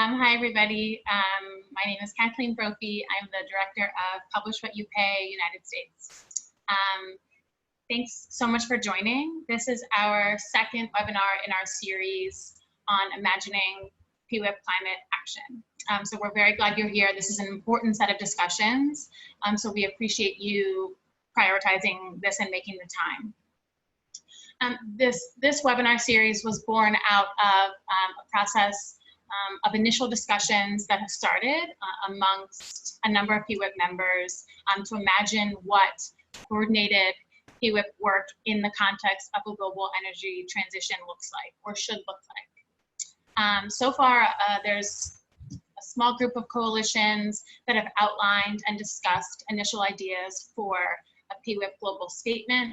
Hi, everybody. My name is Kathleen Brophy. I'm the director of Publish What You Pay, United States. Thanks so much for joining. This is our second webinar in our series on imagining PWIP climate action. So we're very glad you're here. This is an important set of discussions. So we appreciate you prioritizing this and making the time. This webinar series was born out of a process of initial discussions that have started amongst a number of PWIP members to imagine what coordinated PWIP work in the context of a global energy transition looks like or should look like. So far, there's a small group of coalitions that have outlined and discussed initial ideas for a PWIP global statement,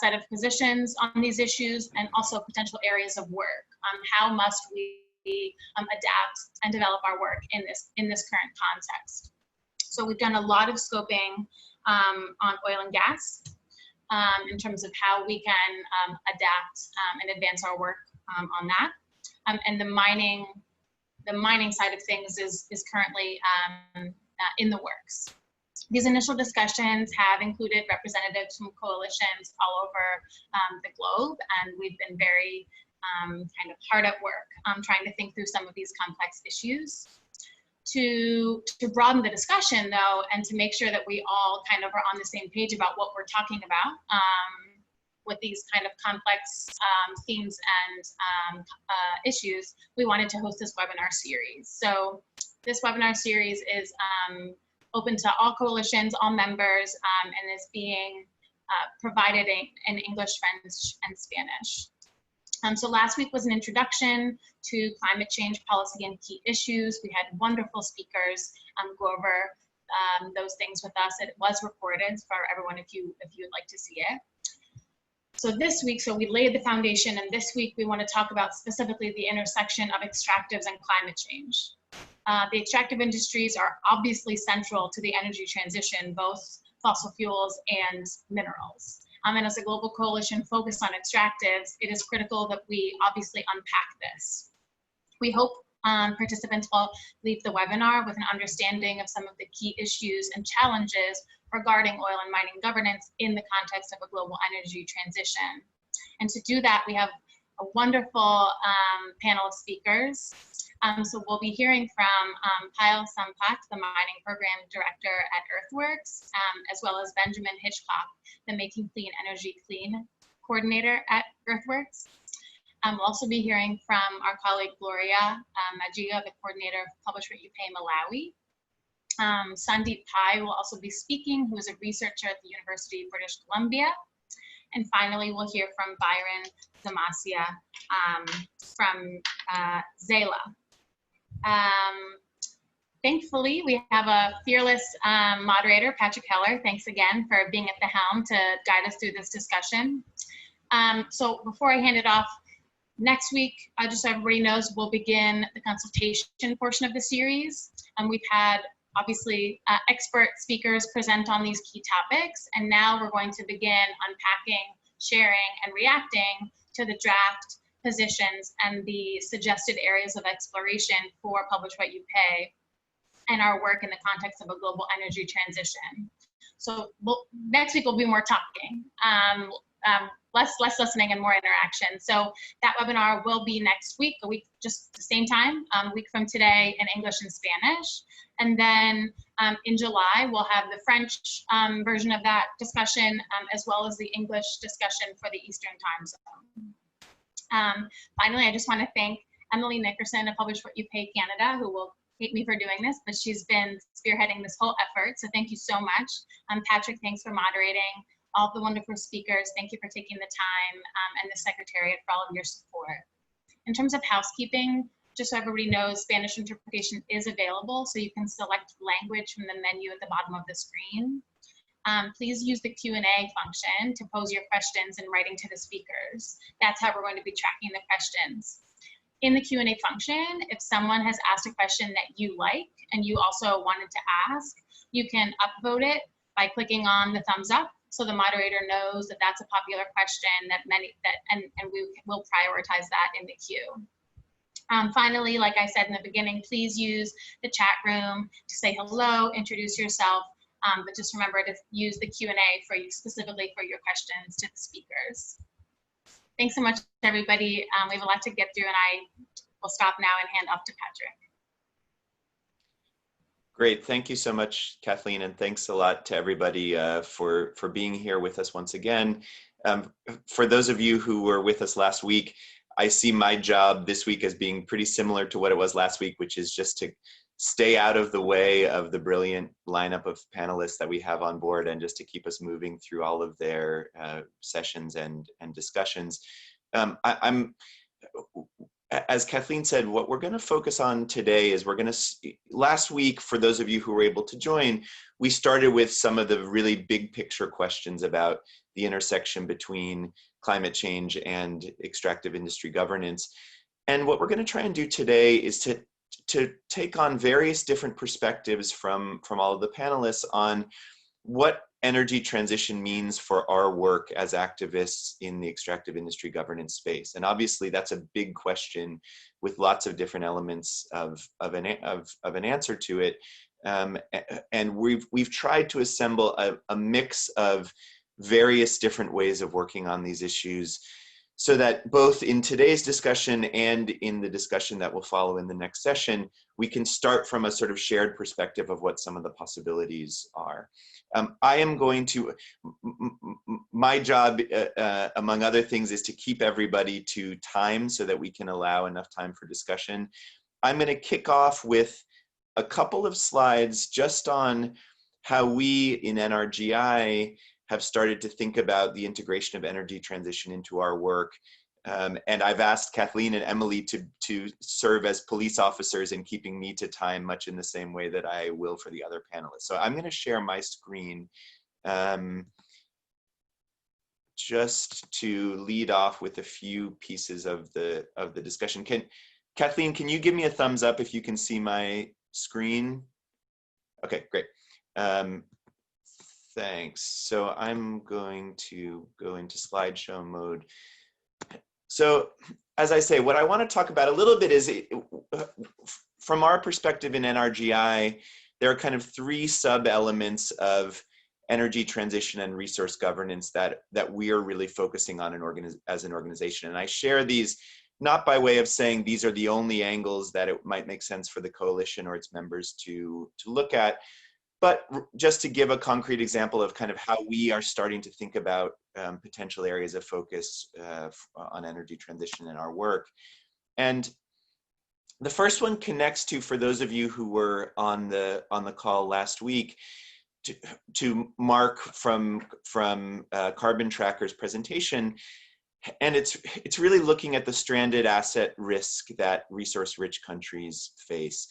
set of positions on these issues, and also potential areas of work. How must we adapt and develop our work in this current context? So we've done a lot of scoping on oil and gas in terms of how we can adapt and advance our work on that. And the mining side of things is currently in the works. These initial discussions have included representatives from coalitions all over the globe, and we've been very kind of hard at work trying to think through some of these complex issues. To broaden the discussion, though, and to make sure that we all kind of are on the same page about what we're talking about with these kind of complex themes and issues, we wanted to host this webinar series. So this webinar series is open to all coalitions, all members, and is being provided in English, French, and Spanish. So last week was an introduction to climate change policy and key issues. We had wonderful speakers go over those things with us. It was recorded for everyone if you'd like to see it. So this week, we laid the foundation, and this week we want to talk about specifically the intersection of extractives and climate change. The extractive industries are obviously central to the energy transition, both fossil fuels and minerals. And as a global coalition focused on extractives, it is critical that we obviously unpack this. We hope participants will leave the webinar with an understanding of some of the key issues and challenges regarding oil and mining governance in the context of a global energy transition. And to do that, we have a wonderful panel of speakers. So we'll be hearing from Payal Sampat, the Mining Program Director at Earthworks, as well as Benjamin Hitchcock, the Making Clean Energy Clean Coordinator at Earthworks. We'll also be hearing from our colleague Gloria Magia, the Coordinator of Publish What You Pay Malawi. Sandeep Pai will also be speaking, who is a researcher at the University of British Columbia. And finally, we'll hear from Byron Zamasia from Zela. Thankfully, we have a fearless moderator, Patrick Heller. Thanks again for being at the helm to guide us through this discussion. So before I hand it off, next week, just so everybody knows, we'll begin the consultation portion of the series. We've had, obviously, expert speakers present on these key topics, and now we're going to begin unpacking, sharing, and reacting to the draft positions and the suggested areas of exploration for Publish What You Pay and our work in the context of a global energy transition. So next week will be more talking, less listening and more interaction. So that webinar will be next week, a week, just the same time, a week from today, in English and Spanish. And then in July, we'll have the French version of that discussion, as well as the English discussion for the Eastern time zone. Finally, I just want to thank Emily Nickerson of Publish What You Pay Canada, who will hate me for doing this, but she's been spearheading this whole effort. So thank you so much. Patrick, thanks for moderating. All of the wonderful speakers, thank you for taking the time, and the Secretariat for all of your support. In terms of housekeeping, just so everybody knows, Spanish interpretation is available, so you can select language from the menu at the bottom of the screen. Please use the Q&A function to pose your questions in writing to the speakers. That's how we're going to be tracking the questions. In the Q&A function, if someone has asked a question that you like and you also wanted to ask, you can upvote it by clicking on the thumbs up, so the moderator knows that that's a popular question and we will prioritize that in the queue. Finally, like I said in the beginning, please use the chat room to say hello, introduce yourself, but just remember to use the Q&A for you, specifically for your questions to the speakers. Thanks so much, everybody. We have a lot to get through, and I will stop now and hand off to Patrick. Great, thank you so much, Kathleen, and thanks a lot to everybody for being here with us once again. For those of you who were with us last week, I see my job this week as being pretty similar to what it was last week, which is just to stay out of the way of the brilliant lineup of panelists that we have on board, and just to keep us moving through all of their sessions and discussions. As Kathleen said, what we're going to focus on today is last week, for those of you who were able to join, we started with some of the really big picture questions about the intersection between climate change and extractive industry governance. And what we're going to try and do today is to take on various different perspectives from all of the panelists on what energy transition means for our work as activists in the extractive industry governance space. And obviously that's a big question with lots of different elements of an answer to it. And we've tried to assemble a mix of various different ways of working on these issues, so that both in today's discussion and in the discussion that will follow in the next session, we can start from a sort of shared perspective of what some of the possibilities are. I am going to, my job, among other things, is to keep everybody to time so that we can allow enough time for discussion. I'm going to kick off with a couple of slides just on how we in NRGI have started to think about the integration of energy transition into our work. And I've asked Kathleen and Emily to serve as police officers in keeping me to time, much in the same way that I will for the other panelists. So I'm going to share my screen just to lead off with a few pieces of the discussion. Kathleen, can you give me a thumbs up if you can see my screen? Okay, great. Thanks. So I'm going to go into slideshow mode. So as I say, what I want to talk about a little bit is, from our perspective in NRGI, there are kind of three sub-elements of energy transition and resource governance that we are really focusing on as an organization. And I share these not by way of saying these are the only angles that it might make sense for the coalition or its members to look at, but just to give a concrete example of kind of how we are starting to think about potential areas of focus on energy transition in our work. And the first one connects to, for those of you who were on the call last week, to Mark from Carbon Tracker's presentation. And it's really looking at the stranded asset risk that resource-rich countries face.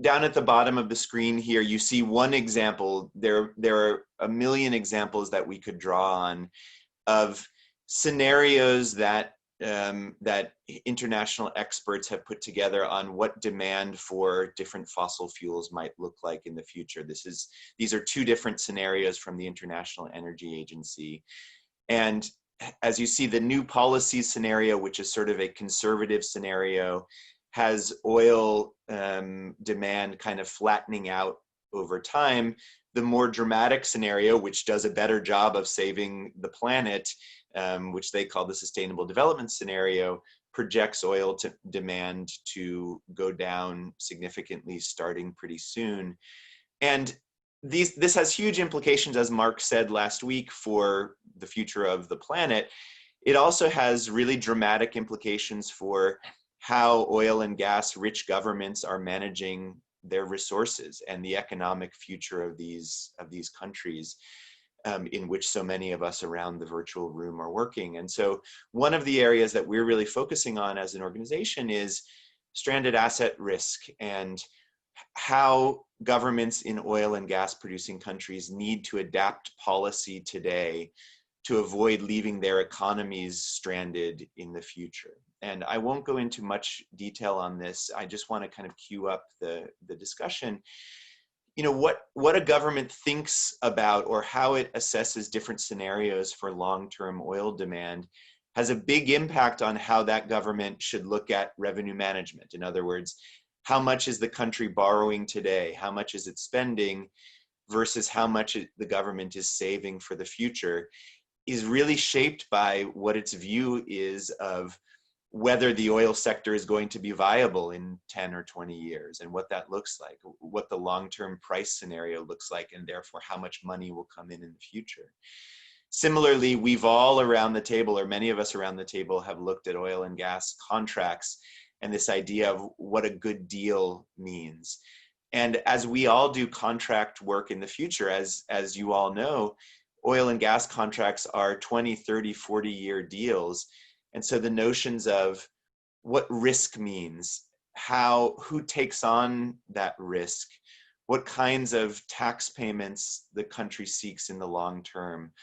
Down at the bottom of the screen here, you see one example. There are a million examples that we could draw on of scenarios that international experts have put together on what demand for different fossil fuels might look like in the future. These are two different scenarios from the International Energy Agency. And as you see, the new policies scenario, which is sort of a conservative scenario, has oil demand kind of flattening out over time. The more dramatic scenario, which does a better job of saving the planet, which they call the Sustainable Development Scenario, projects oil demand to go down significantly starting pretty soon. And this has huge implications, as Mark said last week, for the future of the planet. It also has really dramatic implications for how oil and gas rich governments are managing their resources and the economic future of these countries in which so many of us around the virtual room are working. And so one of the areas that we're really focusing on as an organization is stranded asset risk, and how governments in oil and gas producing countries need to adapt policy today to avoid leaving their economies stranded in the future. And I won't go into much detail on this. I just want to kind of cue up the discussion. You know, what a government thinks about or how it assesses different scenarios for long-term oil demand has a big impact on how that government should look at revenue management. In other words, how much is the country borrowing today? How much is it spending versus how much the government is saving for the future is really shaped by what its view is of whether the oil sector is going to be viable in 10 or 20 years and what that looks like, what the long-term price scenario looks like, and therefore how much money will come in the future. Similarly, we've all around the table, or many of us around the table, have looked at oil and gas contracts and this idea of what a good deal means. And as we all do contract work in the future, as you all know, oil and gas contracts are 20, 30, 40-year deals. And so the notions of what risk means, who takes on that risk, what kinds of tax payments the country seeks in the long term,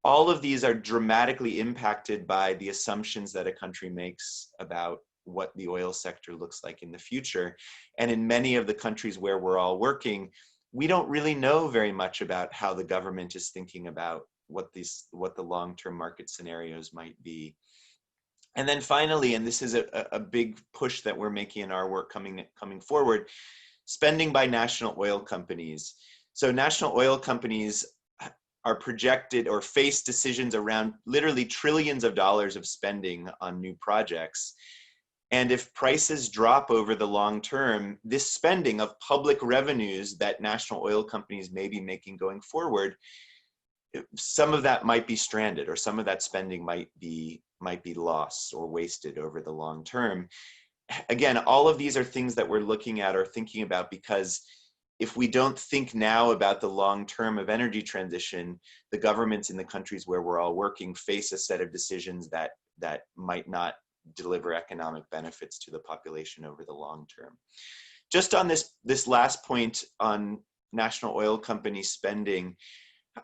all of these are dramatically impacted by the assumptions that a country makes about what the oil sector looks like in the future. And in many of the countries where we're all working, we don't really know very much about how the government is thinking about what the long-term market scenarios might be. And then finally, and this is a big push that we're making in our work coming forward, spending by national oil companies. So national oil companies are projected or face decisions around literally trillions of dollars of spending on new projects. And if prices drop over the long term, this spending of public revenues that national oil companies may be making going forward, some of that might be stranded, or some of that spending might be lost or wasted over the long term. Again, all of these are things that we're looking at or thinking about, because if we don't think now about the long term of energy transition, the governments in the countries where we're all working face a set of decisions that might not deliver economic benefits to the population over the long term. Just on this last point on national oil company spending,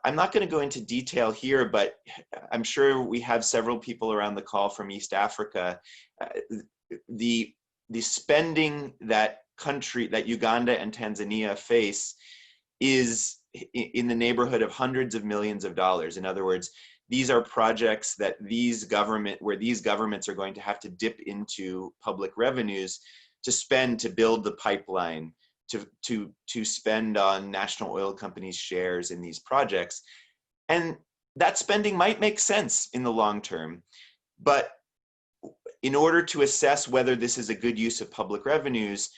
I'm not going to go into detail here, but I'm sure we have several people around the call from East Africa. The spending that Uganda and Tanzania face is in the neighborhood of hundreds of millions of dollars. In other words, these are projects that where these governments are going to have to dip into public revenues to spend to build the pipeline, to spend on national oil companies' shares in these projects. And that spending might make sense in the long term, but in order to assess whether this is a good use of public revenues,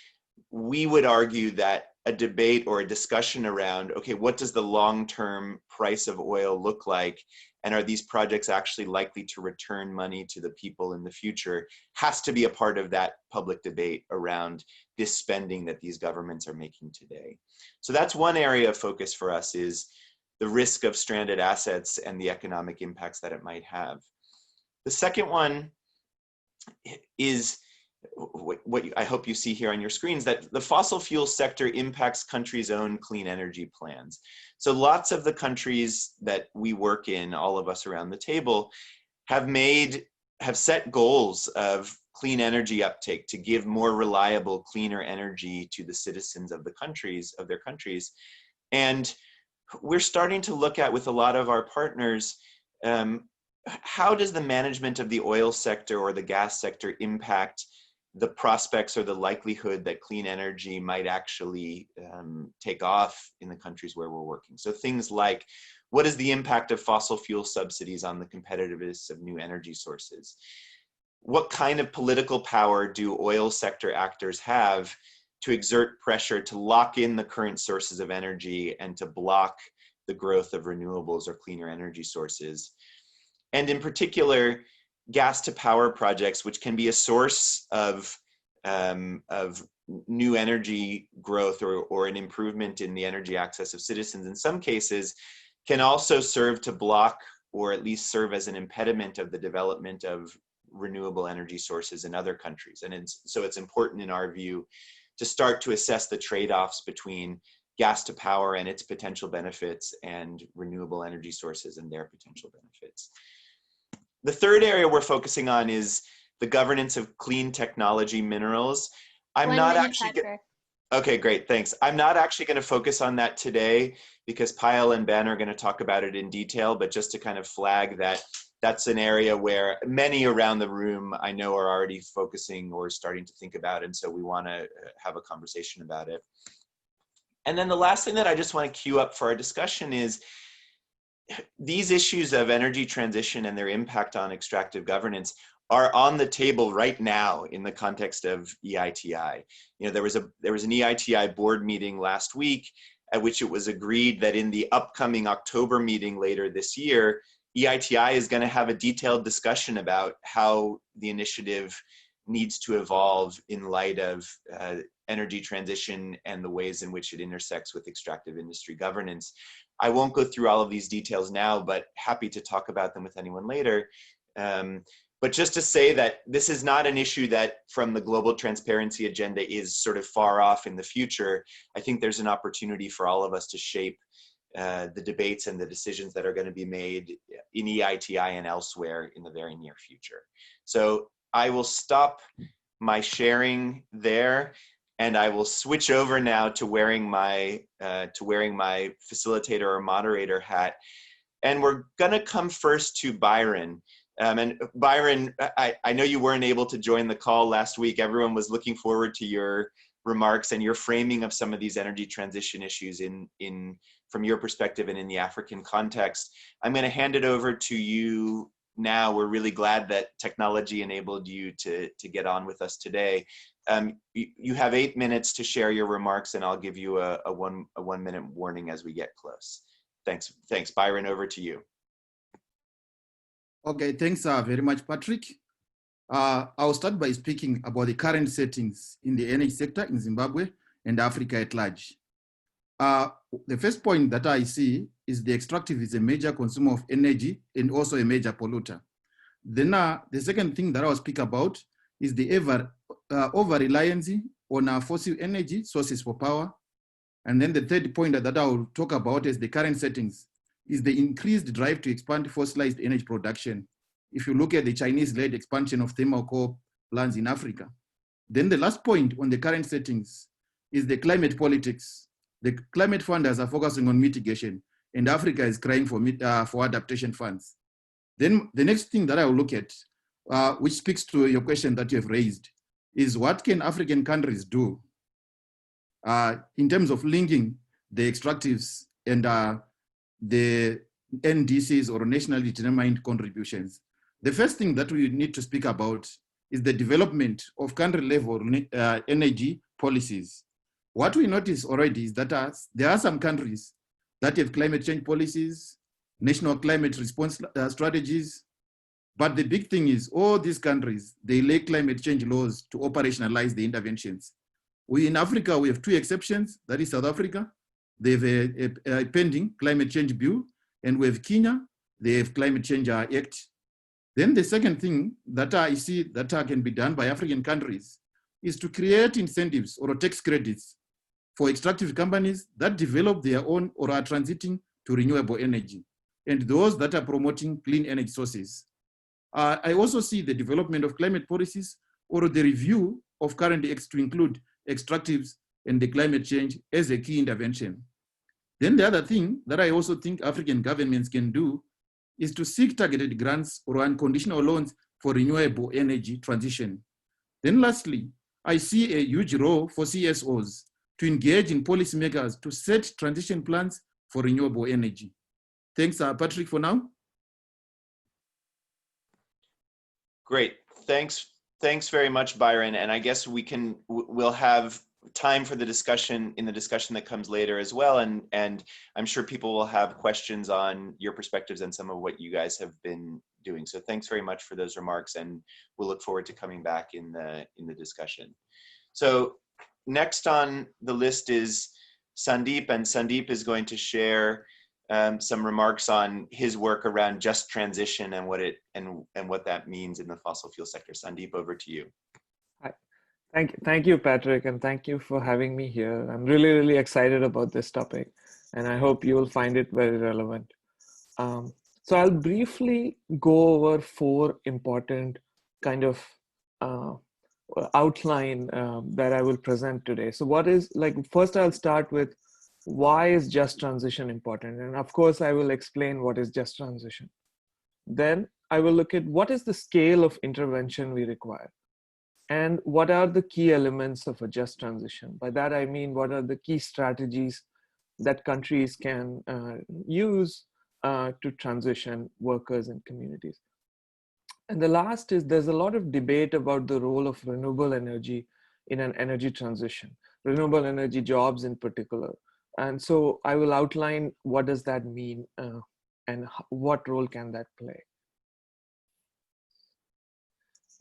we would argue that a debate or a discussion around, okay, what does the long-term price of oil look like? And are these projects actually likely to return money to the people in the future, has to be a part of that public debate around this spending that these governments are making today. So that's one area of focus for us, is the risk of stranded assets and the economic impacts that it might have. The second one is what I hope you see here on your screens, that the fossil fuel sector impacts countries' own clean energy plans. So lots of the countries that we work in, all of us around the table, have set goals of clean energy uptake to give more reliable, cleaner energy to the citizens of their countries. And we're starting to look at, with a lot of our partners, how does the management of the oil sector or the gas sector impact the prospects or the likelihood that clean energy might actually take off in the countries where we're working. So things like, what is the impact of fossil fuel subsidies on the competitiveness of new energy sources? What kind of political power do oil sector actors have to exert pressure to lock in the current sources of energy and to block the growth of renewables or cleaner energy sources? And in particular, gas to power projects, which can be a source of new energy growth or an improvement in the energy access of citizens, in some cases, can also serve to block or at least serve as an impediment of the development of renewable energy sources in other countries. And so it's important, in our view, to start to assess the trade-offs between gas to power and its potential benefits and renewable energy sources and their potential benefits. The third area we're focusing on is the governance of clean technology minerals. Okay, great, thanks. I'm not actually going to focus on that today because Payal and Ben are going to talk about it in detail, but just to kind of flag that that's an area where many around the room I know are already focusing or starting to think about, and so we want to have a conversation about it. And then the last thing that I just want to queue up for our discussion is these issues of energy transition and their impact on extractive governance are on the table right now in the context of EITI. You know, there was an EITI board meeting last week at which it was agreed that in the upcoming October meeting later this year, EITI is going to have a detailed discussion about how the initiative needs to evolve in light of energy transition and the ways in which it intersects with extractive industry governance. I won't go through all of these details now, but happy to talk about them with anyone later. But just to say that this is not an issue that from the global transparency agenda is sort of far off in the future. I think there's an opportunity for all of us to shape the debates and the decisions that are going to be made in EITI and elsewhere in the very near future. So I will stop my sharing there, and I will switch over now to wearing my facilitator or moderator hat. And we're going to come first to Byron. And Byron, I know you weren't able to join the call last week. Everyone was looking forward to your remarks and your framing of some of these energy transition issues from your perspective and in the African context. I'm going to hand it over to you now. We're really glad that technology enabled you to get on with us today. You have 8 minutes to share your remarks, and I'll give you a 1 minute warning as we get close. Thanks, Byron, over to you. Okay, thanks very much, Patrick. I'll start by speaking about the current settings in the energy sector in Zimbabwe and Africa at large. The first point that I see is the extractive is a major consumer of energy and also a major polluter. Then the second thing that I'll speak about is the over-reliance on fossil energy sources for power. And then the third point that I will talk about is the current settings is the increased drive to expand fossilized energy production. If you look at the Chinese-led expansion of thermal coal plants in Africa. Then the last point on the current settings is the climate politics. The climate funders are focusing on mitigation, and Africa is crying for adaptation funds. Then the next thing that I will look at, which speaks to your question that you have raised, is what can African countries do in terms of linking the extractives and the NDCs or nationally determined contributions. The first thing that we need to speak about is the development of country-level energy policies. What we notice already is that there are some countries that have climate change policies, national climate response strategies, but the big thing is all these countries, they lack climate change laws to operationalize the interventions. We in Africa, we have 2 exceptions, that is South Africa. They have a pending climate change bill, and we have Kenya, they have climate change act. Then the second thing that I see that can be done by African countries is to create incentives or tax credits for extractive companies that develop their own or are transiting to renewable energy, and those that are promoting clean energy sources. I also see the development of climate policies or the review of current acts to include extractives and the climate change as a key intervention. Then the other thing that I also think African governments can do is to seek targeted grants or unconditional loans for renewable energy transition. Then lastly, I see a huge role for CSOs to engage in policymakers to set transition plans for renewable energy. Thanks, Patrick, for now. Great, thanks very much, Byron. And I guess we'll have time for the discussion that comes later as well. And I'm sure people will have questions on your perspectives and some of what you guys have been doing. So thanks very much for those remarks, and we'll look forward to coming back in the discussion. So next on the list is Sandeep, and Sandeep is going to share some remarks on his work around just transition and what that means in the fossil fuel sector. Sandeep, over to you. Hi. Thank you, Patrick, and thank you for having me here. I'm really excited about this topic, and I hope you will find it very relevant. So I'll briefly go over 4 important kind of outline that I will present today. So first I'll start with why is just transition important? And of course, I will explain what is just transition. Then I will look at what is the scale of intervention we require, and what are the key elements of a just transition. By that, I mean, what are the key strategies that countries can use to transition workers and communities. And the last is, there's a lot of debate about the role of renewable energy in an energy transition, renewable energy jobs in particular. And so I will outline what does that mean and what role can that play.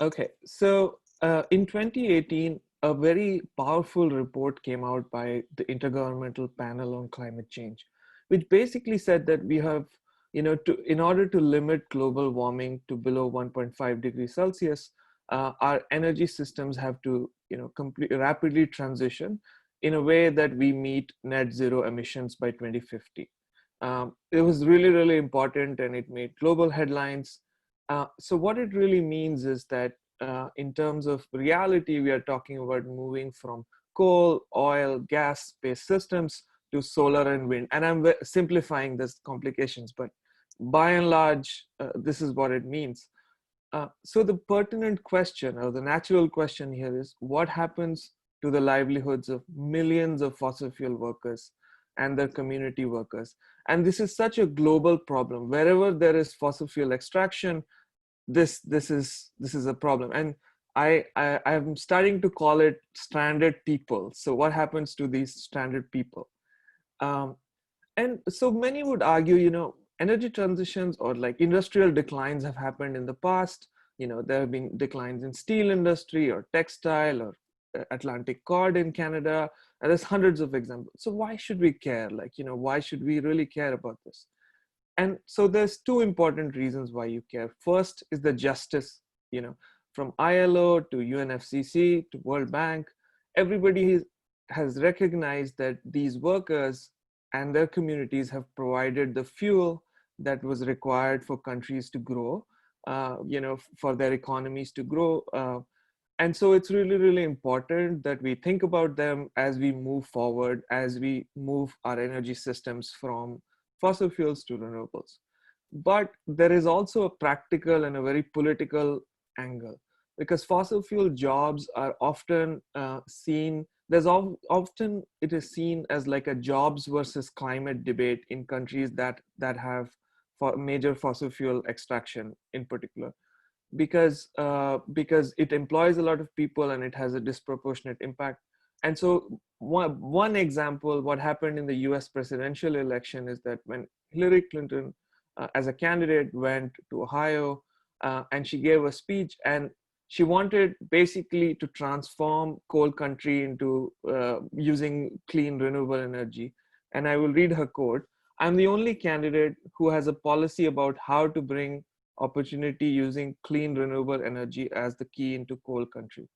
Okay, so in 2018, a very powerful report came out by the Intergovernmental Panel on Climate Change, which basically said that we have, in order to limit global warming to below 1.5 degrees Celsius, our energy systems have to, rapidly transition in a way that we meet net zero emissions by 2050. It was really, really important, and it made global headlines. So what it really means is that in terms of reality, we are talking about moving from coal, oil, gas-based systems to solar and wind. And I'm simplifying this complications, but by and large, this is what it means. So the pertinent question, or the natural question here, is what happens to the livelihoods of millions of fossil fuel workers and their community workers? And this is such a global problem. Wherever there is fossil fuel extraction, this is a problem. And I'm starting to call it stranded people. So what happens to these stranded people? And so many would argue, energy transitions or like industrial declines have happened in the past. There have been declines in steel industry or textile or Atlantic cord in Canada, and there's hundreds of examples. So why should we care? Why should we really care about this? And so there's two important reasons why you care. First is the justice, from ILO to UNFCCC to World Bank, everybody has recognized that these workers and their communities have provided the fuel that was required for countries to grow, for their economies to grow. And so it's really, really important that we think about them as we move forward, as we move our energy systems from fossil fuels to renewables. But there is also a practical and a very political angle, because fossil fuel jobs are often seen, often it is seen as like a jobs versus climate debate in countries that have major fossil fuel extraction in particular, because it employs a lot of people and it has a disproportionate impact. And so one example, what happened in the US presidential election is that when Hillary Clinton as a candidate went to Ohio and she gave a speech, and she wanted basically to transform coal country into using clean renewable energy. And I will read her quote: "I'm the only candidate who has a policy about how to bring opportunity using clean renewable energy as the key into coal country,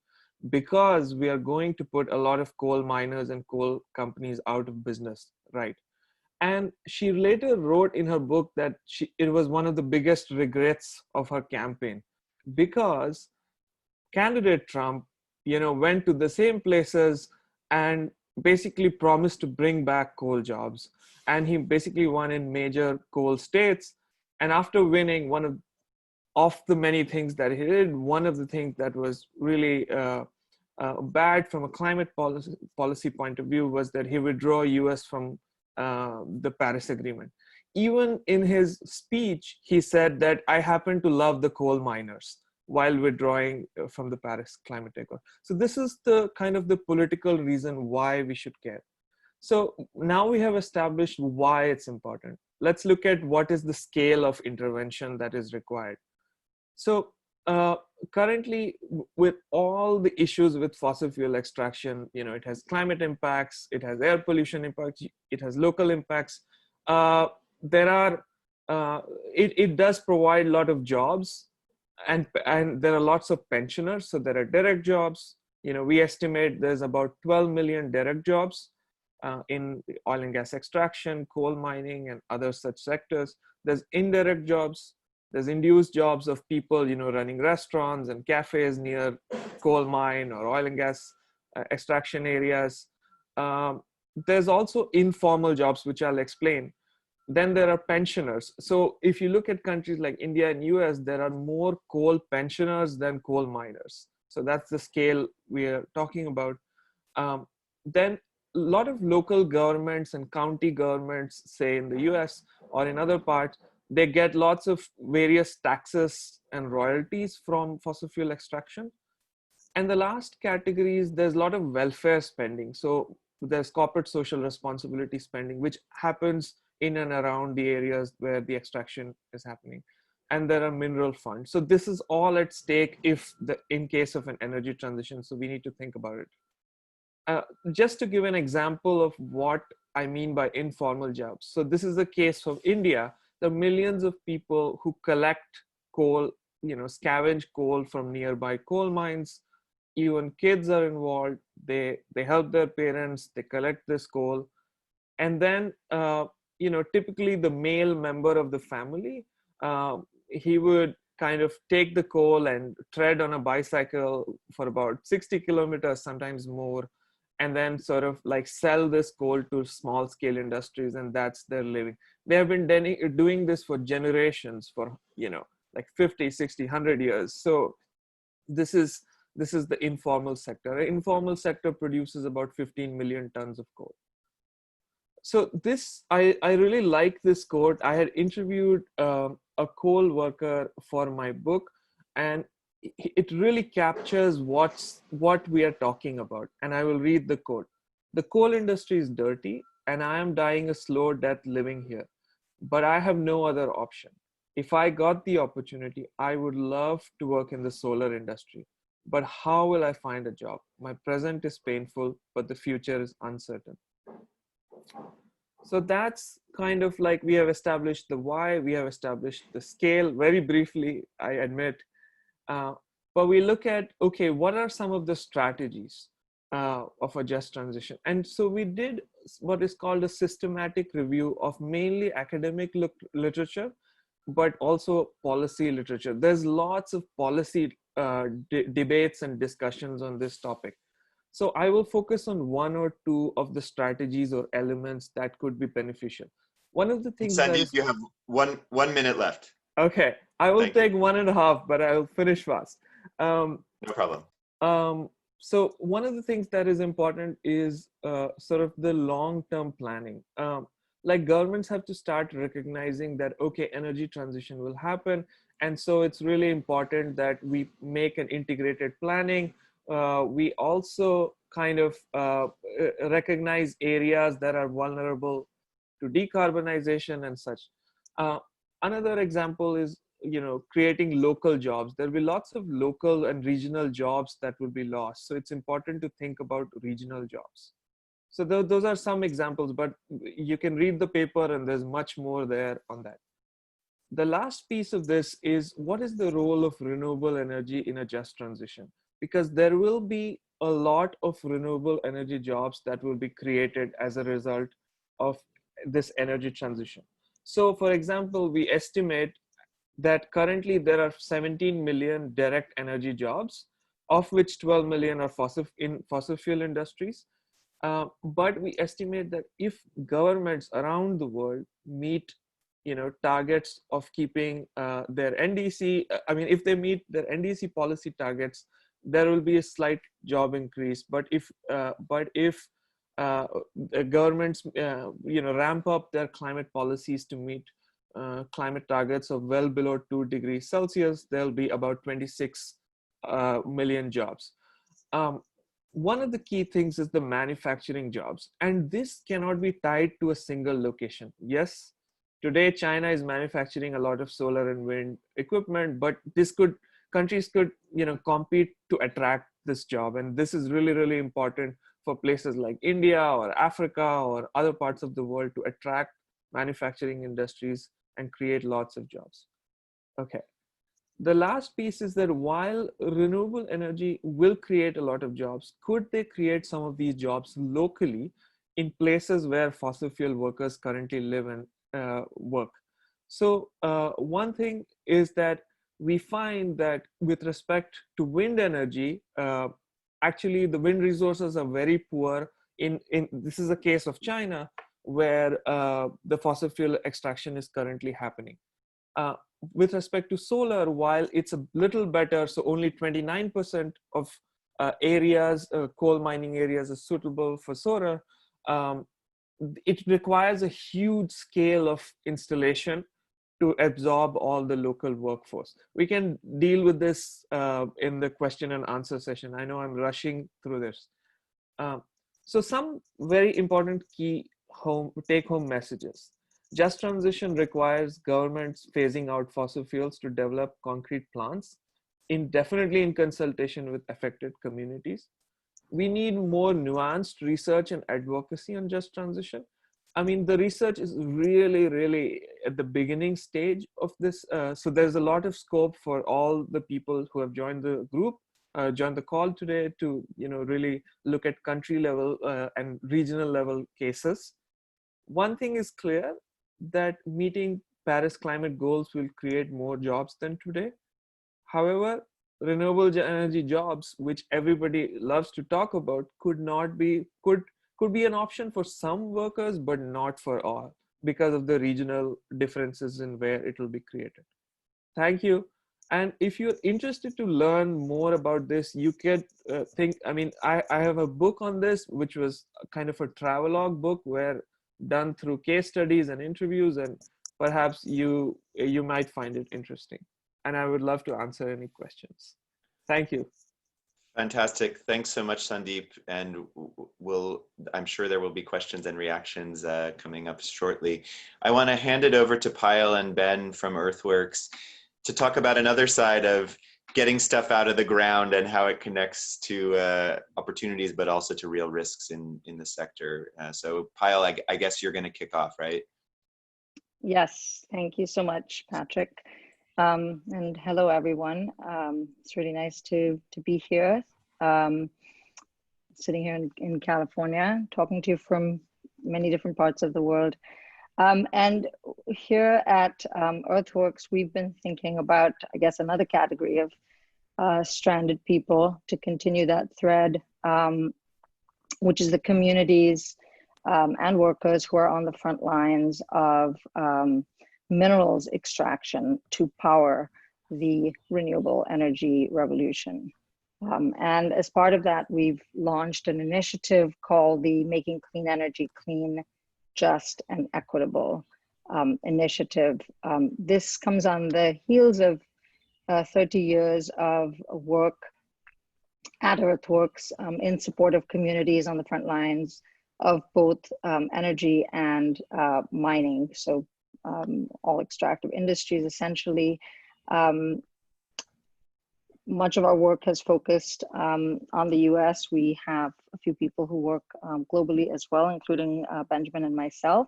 because we are going to put a lot of coal miners and coal companies out of business," right? And she later wrote in her book that it was one of the biggest regrets of her campaign, because candidate Trump, went to the same places and basically promised to bring back coal jobs. And he basically won in major coal states. And after winning, one of the many things that he did, one of the things that was really bad from a climate policy point of view was that he withdrew US from the Paris Agreement. Even in his speech, he said that I happen to love the coal miners while withdrawing from the Paris Climate Accord. So this is the kind of the political reason why we should care. So now we have established why it's important. Let's look at what is the scale of intervention that is required. So currently, with all the issues with fossil fuel extraction, it has climate impacts, it has air pollution impacts, it has local impacts. It does provide a lot of jobs, and there are lots of pensioners. So there are direct jobs. We estimate there's about 12 million direct jobs in oil and gas extraction, coal mining, and other such sectors. There's indirect jobs. There's induced jobs of people, running restaurants and cafes near coal mine or oil and gas extraction areas. There's also informal jobs, which I'll explain. Then there are pensioners. So if you look at countries like India and US, there are more coal pensioners than coal miners. So that's the scale we are talking about. Then a lot of local governments and county governments, say in the US or in other parts, they get lots of various taxes and royalties from fossil fuel extraction. And the last category is there's a lot of welfare spending. So there's corporate social responsibility spending, which happens in and around the areas where the extraction is happening. And there are mineral funds. So this is all at stake in case of an energy transition. So we need to think about it. Just to give an example of what I mean by informal jobs. So this is the case of India. The millions of people who collect coal, scavenge coal from nearby coal mines. Even kids are involved. They help their parents. They collect this coal, and then typically the male member of the family, he would kind of take the coal and tread on a bicycle for about 60 kilometers, sometimes more, and then sort of like sell this coal to small scale industries, and that's their living. They have been doing this for generations, for like 50, 60, 100 years. So this is the informal sector. The informal sector produces about 15 million tons of coal. So I really like this quote. I had interviewed a coal worker for my book, and it really captures what we are talking about. And I will read the quote. "The coal industry is dirty, and I am dying a slow death living here. But I have no other option. If I got the opportunity, I would love to work in the solar industry. But how will I find a job? My present is painful, but the future is uncertain." So that's kind of like, we have established the why, we have established the scale very briefly, I admit. But we look at, okay, what are some of the strategies of a just transition? And so we did what is called a systematic review of mainly academic literature, but also policy literature. There's lots of policy debates and discussions on this topic. So I will focus on one or two of the strategies or elements that could be beneficial. One of the things Sandeep, you have one minute left. Okay, I will take 1.5, but I'll finish fast. No problem. So one of the things that is important is sort of the long-term planning. Like governments have to start recognizing that, okay, energy transition will happen. And so it's really important that we make an integrated planning. We also kind of recognize areas that are vulnerable to decarbonization and such. Another example is, creating local jobs. There will be lots of local and regional jobs that will be lost. So it's important to think about regional jobs. So those are some examples, but you can read the paper and there's much more there on that. The last piece of this is, what is the role of renewable energy in a just transition? Because there will be a lot of renewable energy jobs that will be created as a result of this energy transition. So for example, we estimate that currently there are 17 million direct energy jobs, of which 12 million are in fossil fuel industries. But we estimate that if governments around the world meet targets of keeping their NDC, if they meet their NDC policy targets, there will be a slight job increase. But if the governments ramp up their climate policies to meet climate targets of well below 2 degrees Celsius, there'll be about 26 million jobs. One of the key things is the manufacturing jobs, and this cannot be tied to a single location. Yes, today China is manufacturing a lot of solar and wind equipment, but countries could compete to attract this job, and this is really, really important for places like India or Africa or other parts of the world to attract manufacturing industries and create lots of jobs. Okay. The last piece is that while renewable energy will create a lot of jobs, could they create some of these jobs locally in places where fossil fuel workers currently live and work? So one thing is that we find that with respect to wind energy, actually the wind resources are very poor. This is a case of China, where the fossil fuel extraction is currently happening. With respect to solar, while it's a little better, so only 29% of areas, coal mining areas, are suitable for solar, it requires a huge scale of installation to absorb all the local workforce. We can deal with this in the question and answer session. I know I'm rushing through this. So some very important key take-home messages. Just transition requires governments phasing out fossil fuels to develop concrete plans, definitely in consultation with affected communities. We need more nuanced research and advocacy on just transition. I mean, the research is really at the beginning stage of this. So there's a lot of scope for all the people who have joined the group, joined the call today to, really look at country level and regional level cases. One thing is clear, that meeting Paris climate goals will create more jobs than today. However, renewable energy jobs, which everybody loves to talk about, could be an option for some workers, but not for all, because of the regional differences in where it will be created. Thank you. And if you're interested to learn more about this, you could I have a book on this, which was kind of a travelogue book where done through case studies and interviews, and perhaps you might find it interesting. And I would love to answer any questions. Thank you. Fantastic. Thanks so much, Sandeep. And I'm sure there will be questions and reactions coming up shortly. I want to hand it over to Payal and Ben from Earthworks to talk about another side of getting stuff out of the ground and how it connects to opportunities, but also to real risks in the sector. So Payal, I guess you're going to kick off, right? Yes, thank you so much, Patrick. And hello, everyone. It's really nice to be here, sitting here in California, talking to you from many different parts of the world. And here at Earthworks, we've been thinking about, I guess, another category of stranded people to continue that thread, which is the communities and workers who are on the front lines of minerals extraction to power the renewable energy revolution. And as part of that, we've launched an initiative called the Making Clean Energy Clean, Just, and Equitable initiative. This comes on the heels of 30 years of work at Earthworks in support of communities on the front lines of both energy and mining. So all extractive industries, essentially. Much of our work has focused on the US. We have a few people who work globally as well, including Benjamin and myself.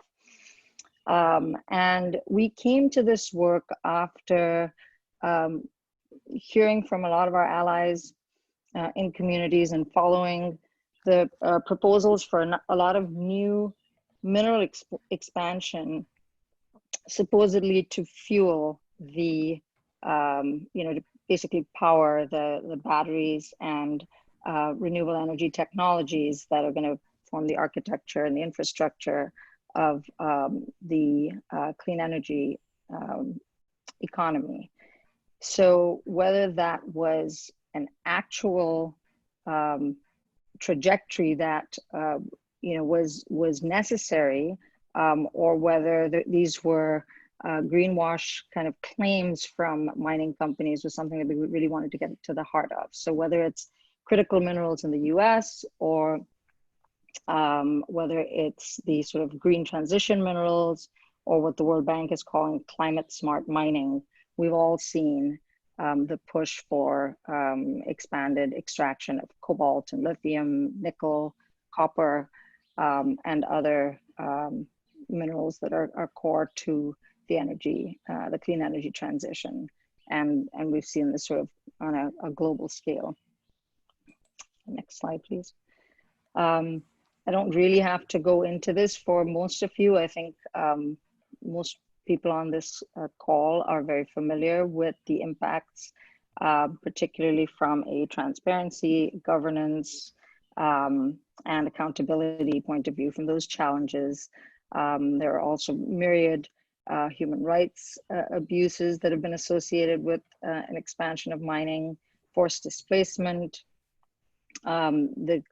And we came to this work after hearing from a lot of our allies in communities and following the proposals for a lot of new mineral expansion, supposedly to fuel the, to basically power the batteries and renewable energy technologies that are going to form the architecture and the infrastructure of the clean energy economy. So whether that was an actual trajectory that was necessary, or whether these were greenwash kind of claims from mining companies, was something that we really wanted to get to the heart of. So whether it's critical minerals in the US, or whether it's the sort of green transition minerals, or what the World Bank is calling climate smart mining, we've all seen the push for expanded extraction of cobalt and lithium, nickel, copper, and other minerals that are core to the energy, the clean energy transition. And we've seen this sort of on a global scale. Next slide, please. I don't really have to go into this for most of you. I think most people on this call are very familiar with the impacts, particularly from a transparency, governance, and accountability point of view from those challenges There are also myriad human rights abuses that have been associated with an expansion of mining, forced displacement. The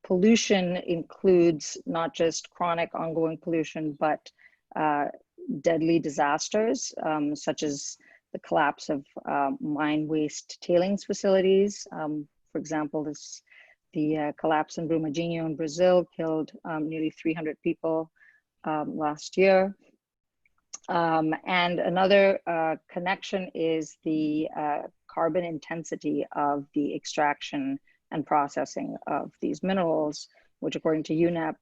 pollution includes not just chronic ongoing pollution, but deadly disasters, such as the collapse of mine waste tailings facilities. For example, the collapse in Brumadinho in Brazil killed nearly 300 people last year. And another connection is the carbon intensity of the extraction and processing of these minerals, which according to UNEP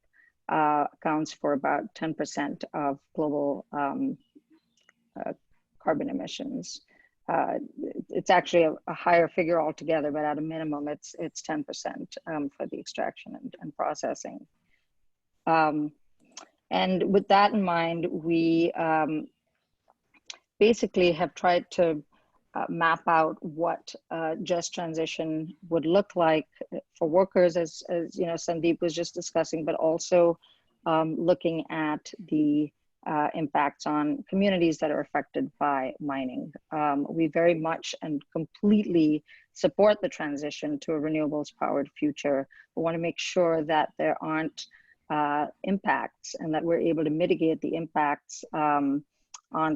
accounts for about 10% of global carbon emissions. It's actually a higher figure altogether, but at a minimum, it's 10% for the extraction and processing. And with that in mind, we basically have tried to map out what just transition would look like for workers, as you know, Sandeep was just discussing, but also looking at the impacts on communities that are affected by mining. We very much and completely support the transition to a renewables powered future. We want to make sure that there aren't impacts and that we're able to mitigate the impacts on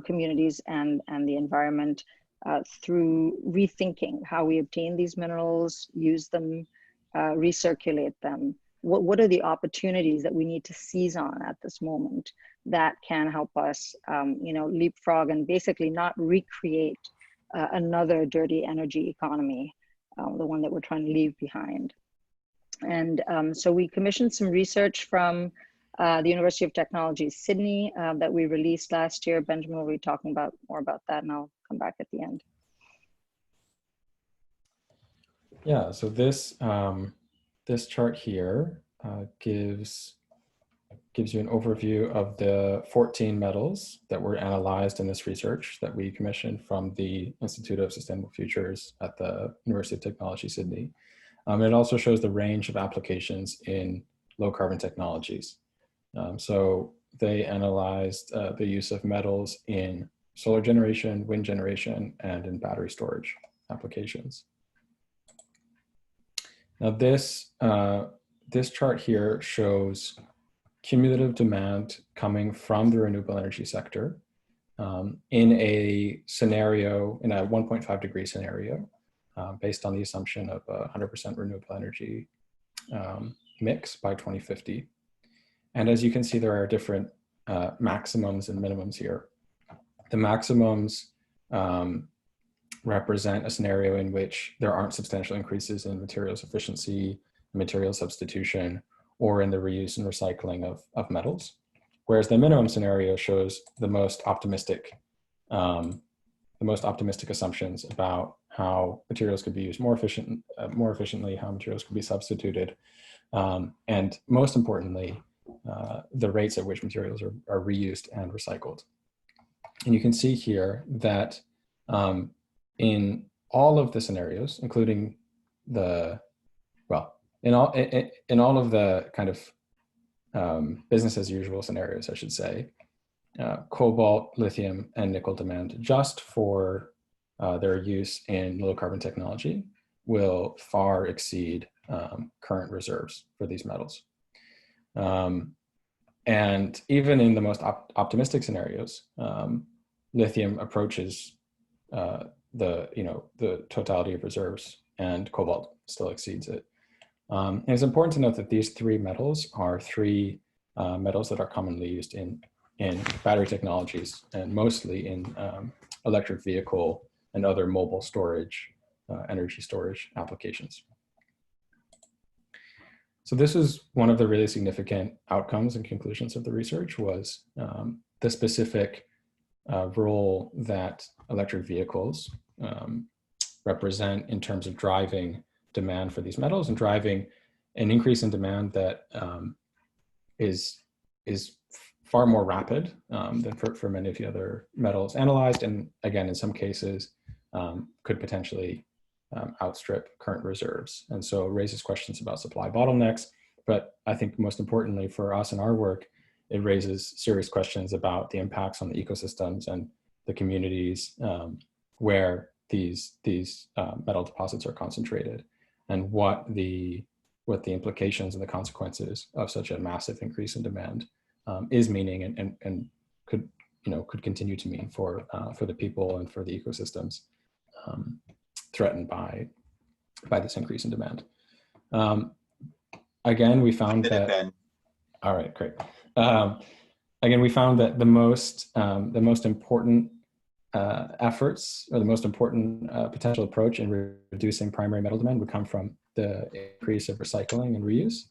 communities and the environment through rethinking how we obtain these minerals, use them, recirculate them. What are the opportunities that we need to seize on at this moment that can help us, you know, leapfrog and basically not recreate another dirty energy economy, the one that we're trying to leave behind. And so we commissioned some research from the University of Technology, Sydney, that we released last year. Benjamin will be talking more about that, and I'll come back at the end. Yeah, so this this chart here gives you an overview of the 14 metals that were analyzed in this research that we commissioned from the Institute of Sustainable Futures at the University of Technology, Sydney. It also shows the range of applications in low carbon technologies. So they analyzed the use of metals in solar generation, wind generation, and in battery storage applications. Now this chart here shows cumulative demand coming from the renewable energy sector in a scenario, in a 1.5 degree scenario, based on the assumption of a 100% renewable energy mix by 2050. And as you can see, there are different maximums and minimums here. The maximums represent a scenario in which there aren't substantial increases in materials efficiency, material substitution, or in the reuse and recycling of metals. Whereas the minimum scenario shows the most optimistic assumptions about how materials could be used more efficiently, how materials could be substituted, and most importantly, the rates at which materials are reused and recycled. And you can see here that in all of the scenarios, including the, well, in all of the kind of business as usual scenarios, I should say, cobalt, lithium, and nickel demand just for their use in low carbon technology will far exceed current reserves for these metals. And even in the most optimistic scenarios, lithium approaches the totality of reserves, and cobalt still exceeds it. And it's important to note that these three metals are three metals that are commonly used in battery technologies, and mostly in electric vehicle and other mobile storage, energy storage applications. So this is one of the really significant outcomes and conclusions of the research, was the specific role that electric vehicles represent in terms of driving demand for these metals and driving an increase in demand that is far more rapid than for many of the other metals analyzed, and again, in some cases, could potentially outstrip current reserves. And so it raises questions about supply bottlenecks, but I think most importantly for us in our work it raises serious questions about the impacts on the ecosystems and the communities where these metal deposits are concentrated, and what the implications and the consequences of such a massive increase in demand is meaning and could continue to mean for the people and for the ecosystems threatened by this increase in demand. Again, we found that. All right, great. Again, we found that the most important efforts, or the most important potential approach in reducing primary metal demand would come from the increase of recycling and reuse.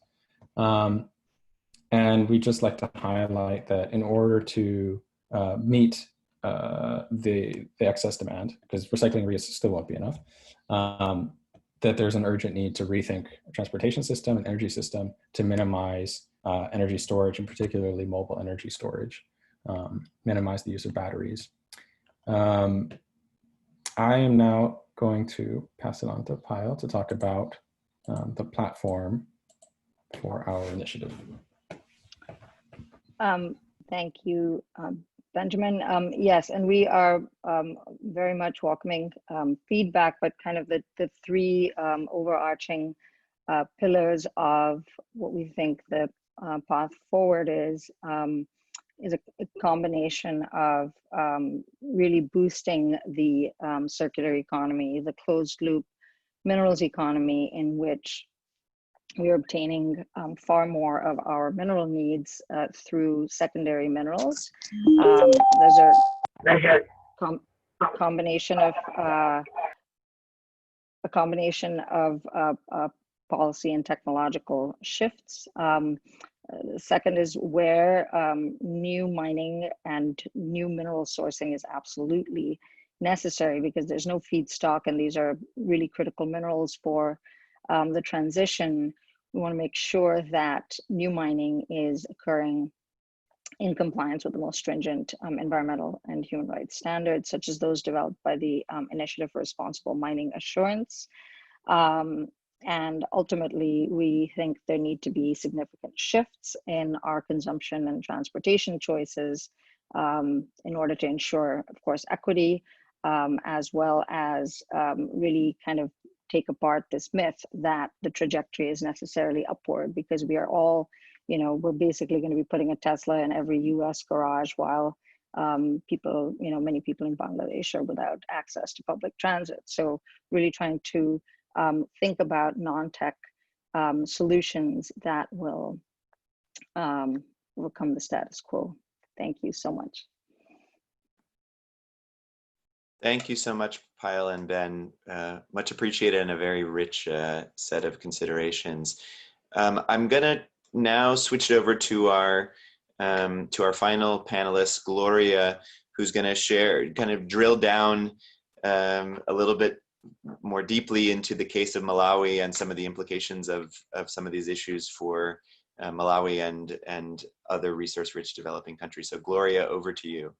And we just like to highlight that in order to meet the excess demand, because recycling and reuse still won't be enough, that there's an urgent need to rethink a transportation system and energy system to minimize energy storage, and particularly mobile energy storage, minimize the use of batteries. I am now going to pass it on to Payal to talk about the platform for our initiative. Thank you, Benjamin. Yes, and we are very much welcoming feedback, but kind of the three overarching pillars of what we think the path forward is a combination of really boosting the circular economy, the closed loop minerals economy, in which we are obtaining far more of our mineral needs through secondary minerals. There's a combination of policy and technological shifts. The second is where new mining and new mineral sourcing is absolutely necessary, because there's no feedstock, and these are really critical minerals for the transition. We want to make sure that new mining is occurring in compliance with the most stringent environmental and human rights standards, such as those developed by the Initiative for Responsible Mining Assurance. And ultimately, we think there need to be significant shifts in our consumption and transportation choices in order to ensure, of course, equity, as well as really kind of take apart this myth that the trajectory is necessarily upward, because we are all, we're basically going to be putting a Tesla in every US garage, while people, many people in Bangladesh are without access to public transit. So really trying to think about non-tech solutions that will overcome the status quo. Thank you so much. Thank you so much, Payal and Ben. Much appreciated, and a very rich set of considerations. I'm gonna now switch it over to our final panelist, Gloria, who's gonna kind of drill down a little bit more deeply into the case of Malawi and some of the implications of some of these issues for Malawi and other resource-rich developing countries. So Gloria, over to you.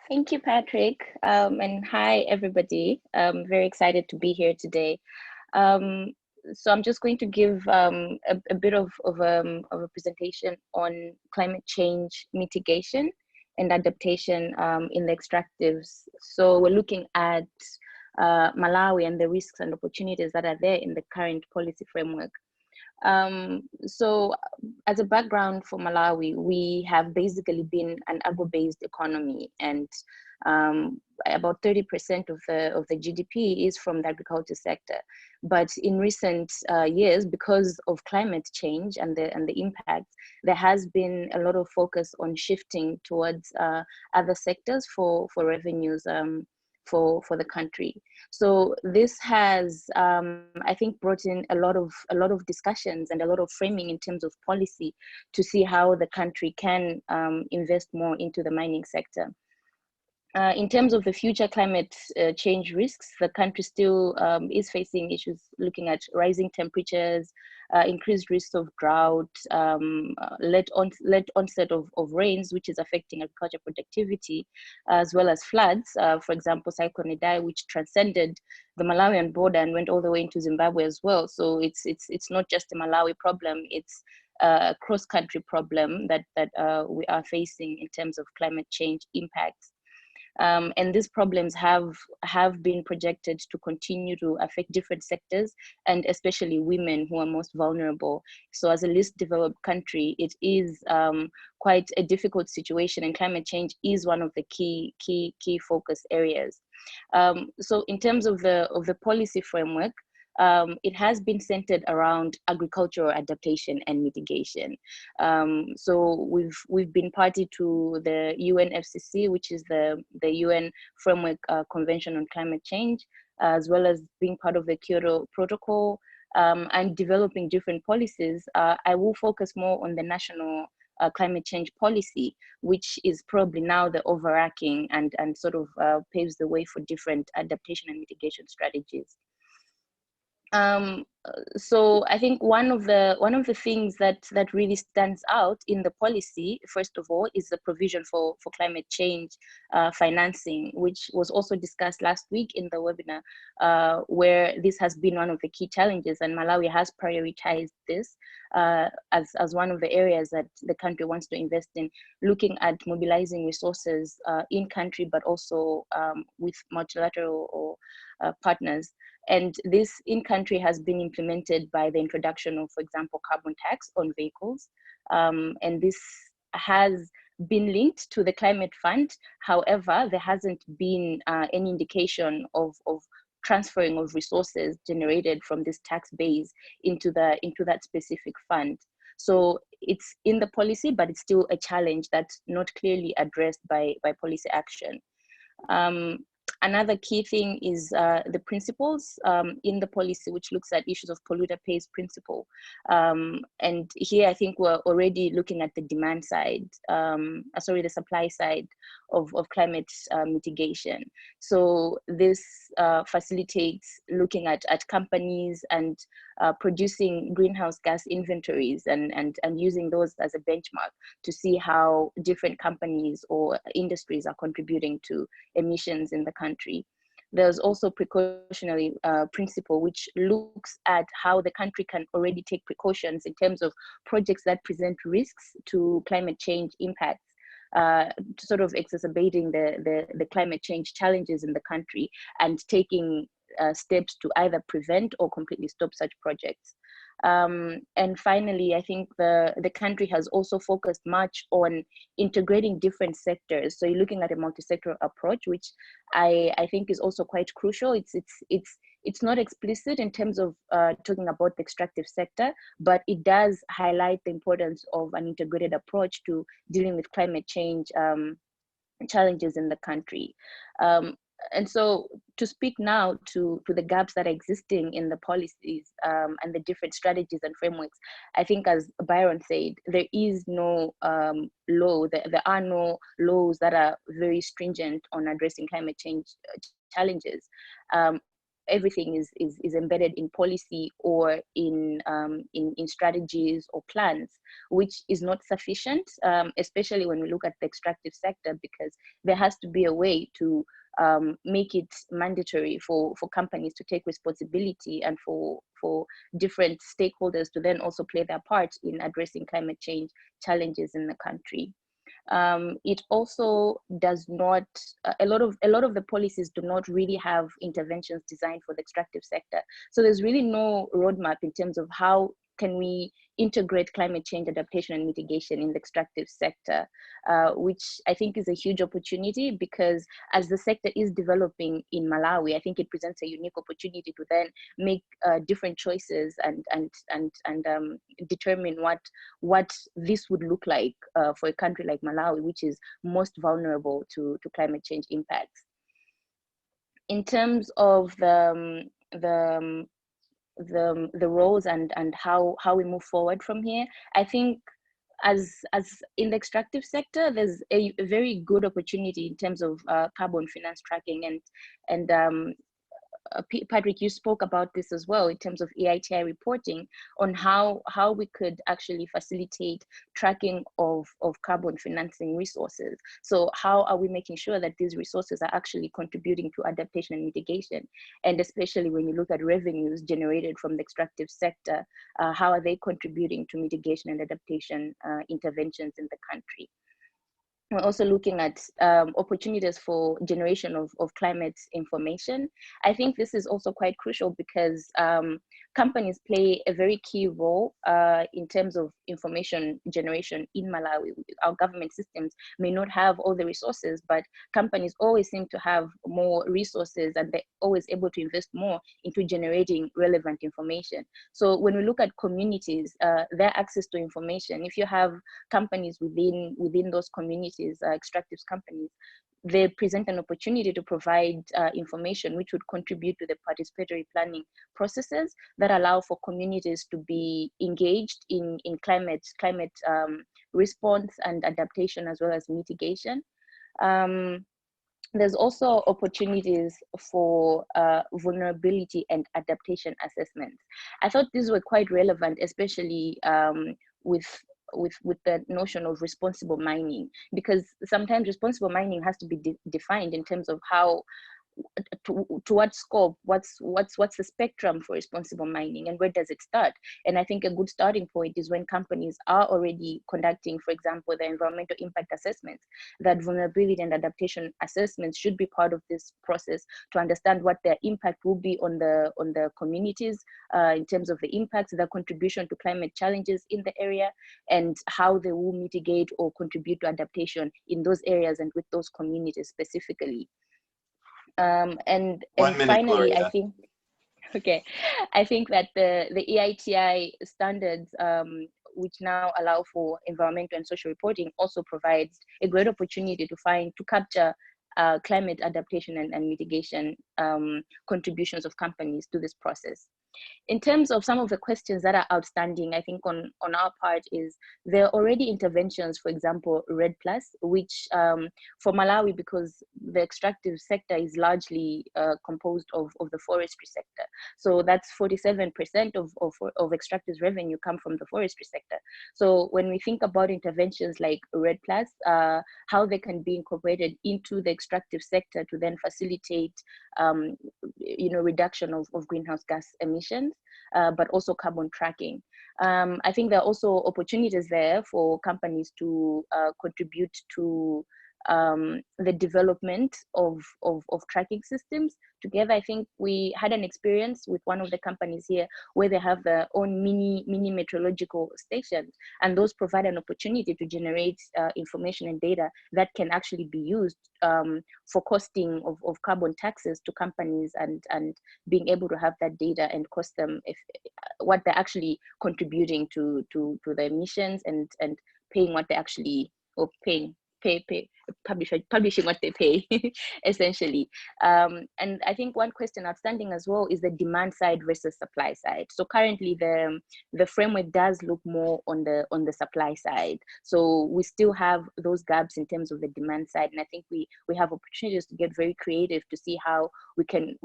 Thank you, Patrick, and hi, everybody. I'm very excited to be here today. So I'm just going to give a bit of a presentation on climate change mitigation and adaptation in the extractives. So we're looking at Malawi and the risks and opportunities that are there in the current policy framework. So as a background for Malawi, we have basically been an agro-based economy, and about 30% of the GDP is from the agriculture sector. But in recent years, because of climate change and the impacts, there has been a lot of focus on shifting towards other sectors for revenues for the country. So this has, I think, brought in a lot of discussions and a lot of framing in terms of policy to see how the country can invest more into the mining sector. In terms of the future climate change risks, the country still is facing issues looking at rising temperatures, increased risks of drought, late onset of rains, which is affecting agriculture productivity, as well as floods. For example, Cyclone Idai, which transcended the Malawian border and went all the way into Zimbabwe as well. So it's not just a Malawi problem, it's a cross-country problem that we are facing in terms of climate change impacts. And these problems have been projected to continue to affect different sectors, and especially women who are most vulnerable. So as a least developed country, it is quite a difficult situation, and climate change is one of the key focus areas. So in terms of the policy framework, it has been centered around agricultural adaptation and mitigation. So we've been party to the UNFCCC, which is the UN Framework Convention on Climate Change, as well as being part of the Kyoto Protocol, and developing different policies. I will focus more on the national climate change policy, which is probably now the overarching and sort of paves the way for different adaptation and mitigation strategies. So I think one of the things that really stands out in the policy, first of all, is the provision for climate change financing, which was also discussed last week in the webinar, where this has been one of the key challenges, and Malawi has prioritized this as one of the areas that the country wants to invest in, looking at mobilizing resources in country, but also with multilateral or partners. And this in country has been implemented by the introduction of, for example, carbon tax on vehicles. And this has been linked to the climate fund. However, there hasn't been any indication of transferring of resources generated from this tax base into that specific fund. So it's in the policy, but it's still a challenge that's not clearly addressed by policy action. Another key thing is the principles in the policy, which looks at issues of polluter pays principle. And here I think we're already looking at the demand side, the supply side of climate mitigation. So this facilitates looking at companies and producing greenhouse gas inventories and using those as a benchmark to see how different companies or industries are contributing to emissions in the country. There's also precautionary principle, which looks at how the country can already take precautions in terms of projects that present risks to climate change impacts, sort of exacerbating the climate change challenges in the country and taking steps to either prevent or completely stop such projects. And finally, I think the country has also focused much on integrating different sectors. So you're looking at a multi-sectoral approach, which I think is also quite crucial. It's not explicit in terms of talking about the extractive sector, but it does highlight the importance of an integrated approach to dealing with climate change challenges in the country. And so to speak now to the gaps that are existing in the policies and the different strategies and frameworks, I think as Byron said, there is no law, there are no laws that are very stringent on addressing climate change challenges. Everything is embedded in policy or in strategies or plans, which is not sufficient, especially when we look at the extractive sector, because there has to be a way to make it mandatory for companies to take responsibility and for different stakeholders to then also play their part in addressing climate change challenges in the country. It also does not, a lot of the policies do not really have interventions designed for the extractive sector. So there's really no roadmap in terms of how can we integrate climate change adaptation and mitigation in the extractive sector, which I think is a huge opportunity, because as the sector is developing in Malawi, I think it presents a unique opportunity to then make different choices and determine what this would look like for a country like Malawi, which is most vulnerable to climate change impacts. In terms of the roles and how we move forward from here, I think as in the extractive sector, there's a very good opportunity in terms of carbon finance tracking and Patrick, you spoke about this as well in terms of EITI reporting on how we could actually facilitate tracking of carbon financing resources. So how are we making sure that these resources are actually contributing to adaptation and mitigation? And especially when you look at revenues generated from the extractive sector, how are they contributing to mitigation and adaptation interventions in the country? We're also looking at opportunities for generation of climate information. I think this is also quite crucial because companies play a very key role in terms of information generation in Malawi. Our government systems may not have all the resources, but companies always seem to have more resources and they're always able to invest more into generating relevant information. So when we look at communities, their access to information, if you have companies within those communities, extractives companies, they present an opportunity to provide information which would contribute to the participatory planning processes that allow for communities to be engaged in climate response and adaptation as well as mitigation. There's also opportunities for vulnerability and adaptation assessments. I thought these were quite relevant, especially with the notion of responsible mining, because sometimes responsible mining has to be defined in terms of how, to what scope, what's the spectrum for responsible mining and where does it start? And I think a good starting point is when companies are already conducting, for example, the environmental impact assessments, that vulnerability and adaptation assessments should be part of this process to understand what their impact will be on the communities in terms of the impacts, their contribution to climate challenges in the area, and how they will mitigate or contribute to adaptation in those areas and with those communities specifically. And finally, Gloria. I think that the EITI standards, which now allow for environmental and social reporting, also provides a great opportunity to capture climate adaptation and mitigation contributions of companies to this process. In terms of some of the questions that are outstanding, I think on our part is there are already interventions, for example, REDD+, which for Malawi, because the extractive sector is largely composed of the forestry sector. So that's 47% of extractives revenue come from the forestry sector. So when we think about interventions like REDD+, how they can be incorporated into the extractive sector to then facilitate reduction of greenhouse gas emissions, but also carbon tracking. I think there are also opportunities there for companies to contribute to the development of tracking systems. Together, I think we had an experience with one of the companies here where they have their own mini meteorological stations, and those provide an opportunity to generate information and data that can actually be used for costing of carbon taxes to companies, and being able to have that data and cost them what they're actually contributing to the emissions, and paying what they actually, or publishing what they pay essentially. And I think one question outstanding as well is the demand side versus supply side. So currently the framework does look more on the supply side. So we still have those gaps in terms of the demand side, and I think we have opportunities to get very creative to see how we can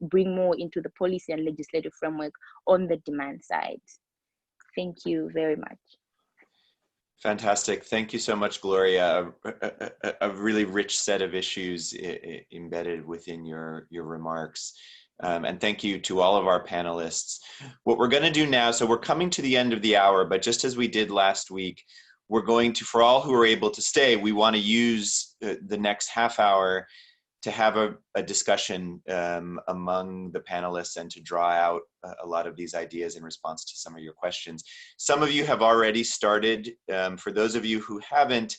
bring more into the policy and legislative framework on the demand side. Thank you very much. Fantastic. Thank you so much, Gloria. A really rich set of issues embedded within your remarks. And thank you to all of our panelists. What we're going to do now, so we're coming to the end of the hour, but just as we did last week, we're going to, for all who are able to stay, we want to use the next half hour to have a discussion among the panelists and to draw out a lot of these ideas in response to some of your questions. Some of you have already started. For those of you who haven't,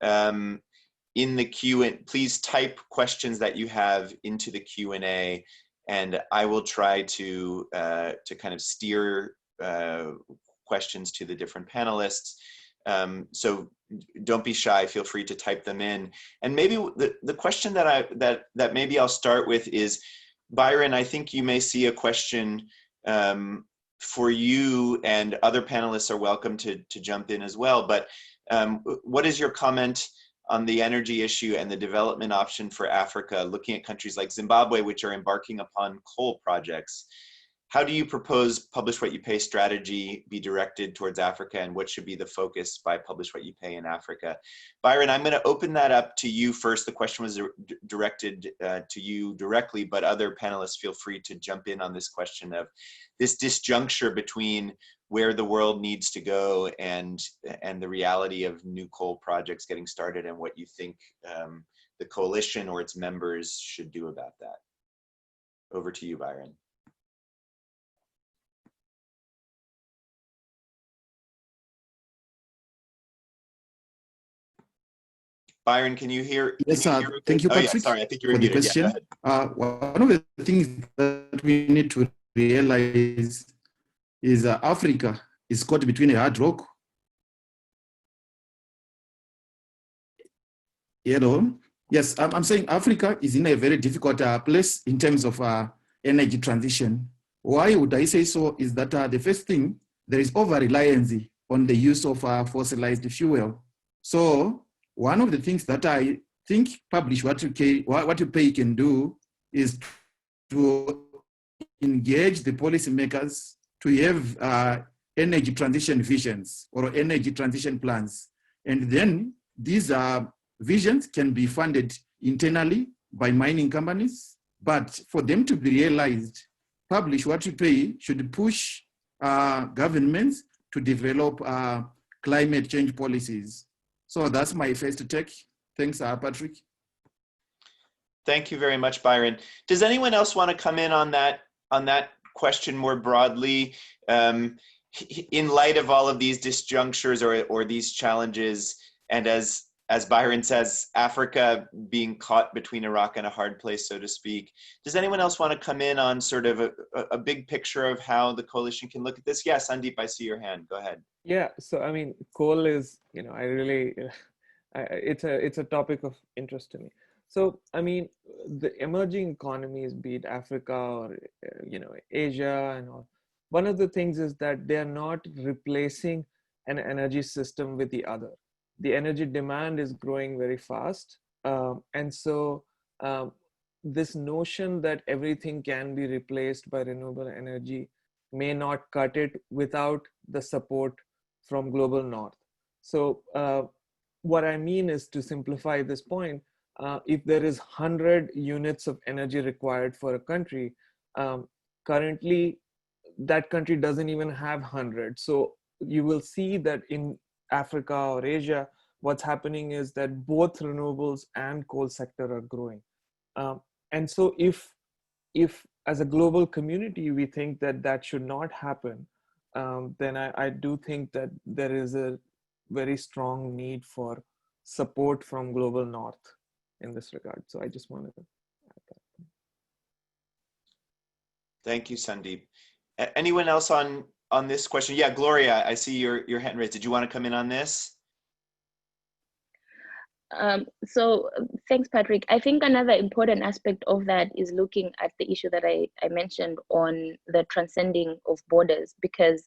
in the Q&A, please type questions that you have into the Q&A, and I will try to kind of steer questions to the different panelists. So don't be shy, feel free to type them in. And maybe the question that maybe I'll start with is, Byron, I think you may see a question for you, and other panelists are welcome to jump in as well. But what is your comment on the energy issue and the development option for Africa, looking at countries like Zimbabwe, which are embarking upon coal projects. How do you propose Publish What You Pay strategy be directed towards Africa, and what should be the focus by Publish What You Pay in Africa? Byron, I'm going to open that up to you first. The question was directed to you directly, but other panelists feel free to jump in on this question of this disjuncture between where the world needs to go and the reality of new coal projects getting started, and what you think the coalition or its members should do about that. Over to you, Byron. Byron, can you hear? Yes, can you hear thank you, Patrick, yeah, sorry, I think you're for the muted. question. Yeah, One of the things that we need to realize is Africa is caught between a hard rock. Yes, I'm saying Africa is in a very difficult place in terms of energy transition. Why would I say so? Is that the first thing, there is over-reliance on the use of fossilized fuel. So one of the things that I think Publish What You Pay can do is to engage the policymakers to have energy transition visions or energy transition plans. And then these visions can be funded internally by mining companies, but for them to be realized, Publish What You Pay should push governments to develop climate change policies. So that's my first take. Thanks, Patrick. Thank you very much, Byron. Does anyone else want to come in on that question more broadly? In light of all of these disjunctures or these challenges, and as Byron says, Africa being caught between a rock and a hard place, so to speak, does anyone else want to come in on sort of a big picture of how the coalition can look at this? Yes, Sandeep, I see your hand. Go ahead. Yeah, so I mean, coal is, I really, it's a topic of interest to me. So, I mean, the emerging economies, be it Africa or, Asia and all, one of the things is that they are not replacing an energy system with the other. The energy demand is growing very fast. And so this notion that everything can be replaced by renewable energy may not cut it without the support from global north. So what I mean is, to simplify this point, if there is 100 units of energy required for a country, currently that country doesn't even have 100. So you will see that in Africa or Asia, what's happening is that both renewables and coal sector are growing. And so if as a global community, we think that that should not happen, then I do think that there is a very strong need for support from global north in this regard. So I just wanted to add that. Thank you, Sandeep. Anyone else on this question? Yeah, Gloria, I see your hand raised. Did you want to come in on this? So thanks, Patrick. I think another important aspect of that is looking at the issue that I mentioned on the transcending of borders, because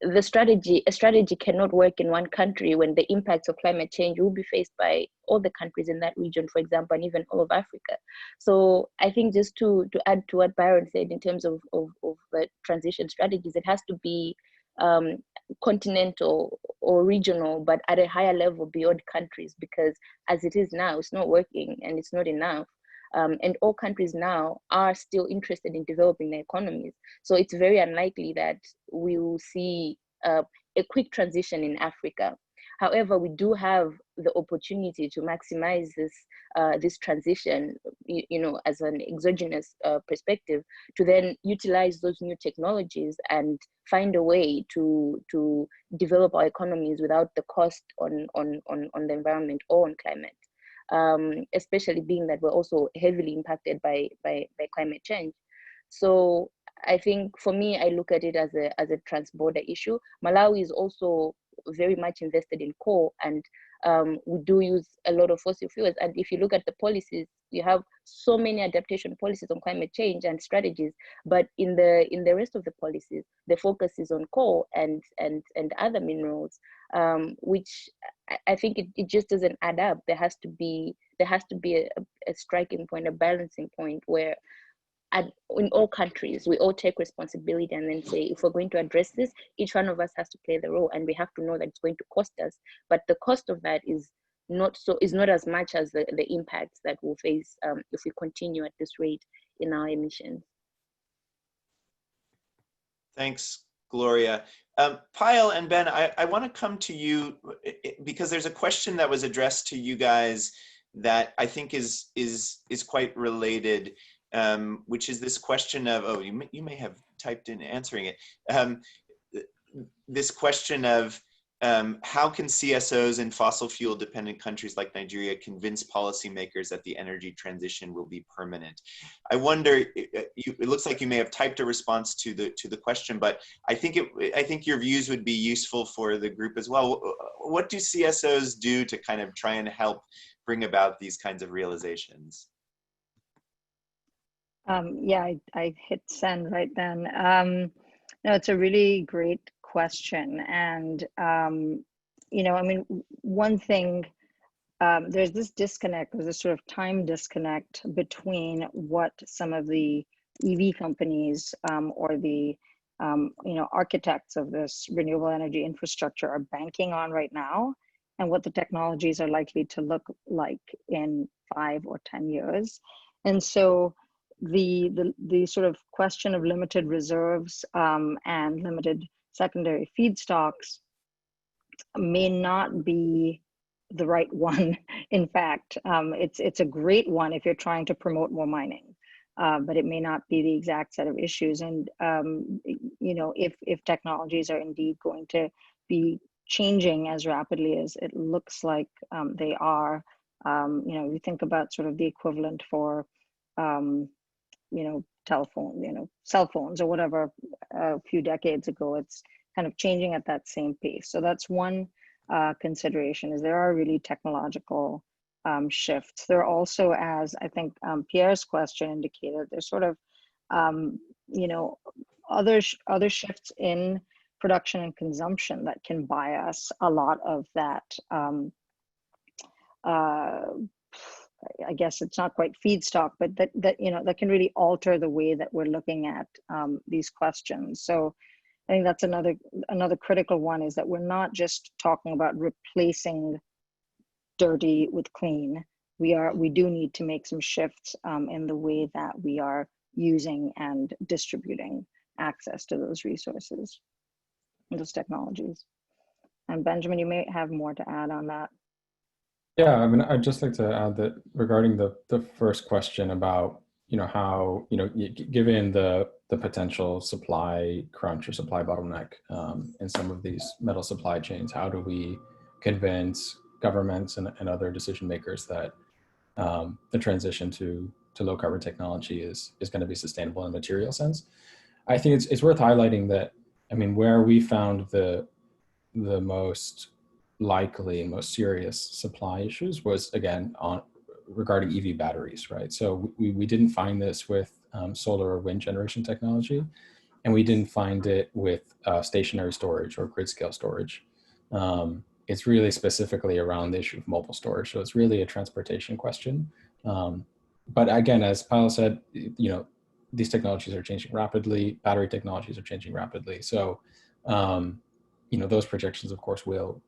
a strategy cannot work in one country when the impacts of climate change will be faced by all the countries in that region, for example, and even all of Africa. So I think, just to add to what Byron said in terms of the transition strategies, it has to be continental or regional, but at a higher level beyond countries, because as it is now, it's not working and it's not enough. And all countries now are still interested in developing their economies. So it's very unlikely that we will see a quick transition in Africa. However, we do have the opportunity to maximize this transition, as an exogenous perspective, to then utilize those new technologies and find a way to develop our economies without the cost on the environment or on climate, especially being that we're also heavily impacted by climate change. So I think, for me, I look at it as a trans-border issue. Malawi is also very much invested in coal, and we do use a lot of fossil fuels. And if you look at the policies, you have so many adaptation policies on climate change and strategies, but in the rest of the policies, the focus is on coal and other minerals, which I think it just doesn't add up. There has to be a striking point, a balancing point where in all countries, we all take responsibility and then say, if we're going to address this, each one of us has to play the role, and we have to know that it's going to cost us. But the cost of that is not as much as the impacts that we'll face if we continue at this rate in our emissions. Thanks, Gloria. Payal and Ben, I want to come to you because there's a question that was addressed to you guys that I think is quite related, which is this question of, oh, you may have typed in answering it. This question of how can CSOs in fossil fuel dependent countries like Nigeria convince policymakers that the energy transition will be permanent? I wonder, it looks like you may have typed a response to the question, but I think your views would be useful for the group as well. What do CSOs do to kind of try and help bring about these kinds of realizations? Yeah, I hit send right then. No, it's a really great question. And, you know, I mean, one thing, there's this disconnect, there's this sort of time disconnect between what some of the EV companies or the, you know, architects of this renewable energy infrastructure are banking on right now and what the technologies are likely to look like in 5 or 10 years. And so the sort of question of limited reserves and limited secondary feedstocks may not be the right one. In fact, it's a great one if you're trying to promote more mining, but it may not be the exact set of issues. And you know, if technologies are indeed going to be changing as rapidly as it looks like they are, you know, you think about sort of the equivalent for you know, telephone, you know, cell phones or whatever a few decades ago, it's kind of changing at that same pace. So that's one consideration, is there are really technological shifts. There are also, as I think Pierre's question indicated, there's sort of, you know, other shifts in production and consumption that can bias a lot of that I guess it's not quite feedstock, but that you know, that can really alter the way that we're looking at these questions. So I think that's another critical one, is that we're not just talking about replacing dirty with clean. We do need to make some shifts in the way that we are using and distributing access to those resources, those technologies. And Benjamin, you may have more to add on that. Yeah, I mean, I'd just like to add that regarding the first question about, you know, how, you know, given the potential supply crunch or supply bottleneck in some of these metal supply chains, how do we convince governments and other decision makers that the transition to low carbon technology is going to be sustainable in a material sense? I think it's worth highlighting that, I mean, where we found the most likely and most serious supply issues was, again, regarding EV batteries, right? So we didn't find this with solar or wind generation technology, and we didn't find it with stationary storage or grid scale storage. It's really specifically around the issue of mobile storage. So it's really a transportation question. But again, as Payal said, you know, these technologies are changing rapidly. Battery technologies are changing rapidly. So, you know, those projections, of course, will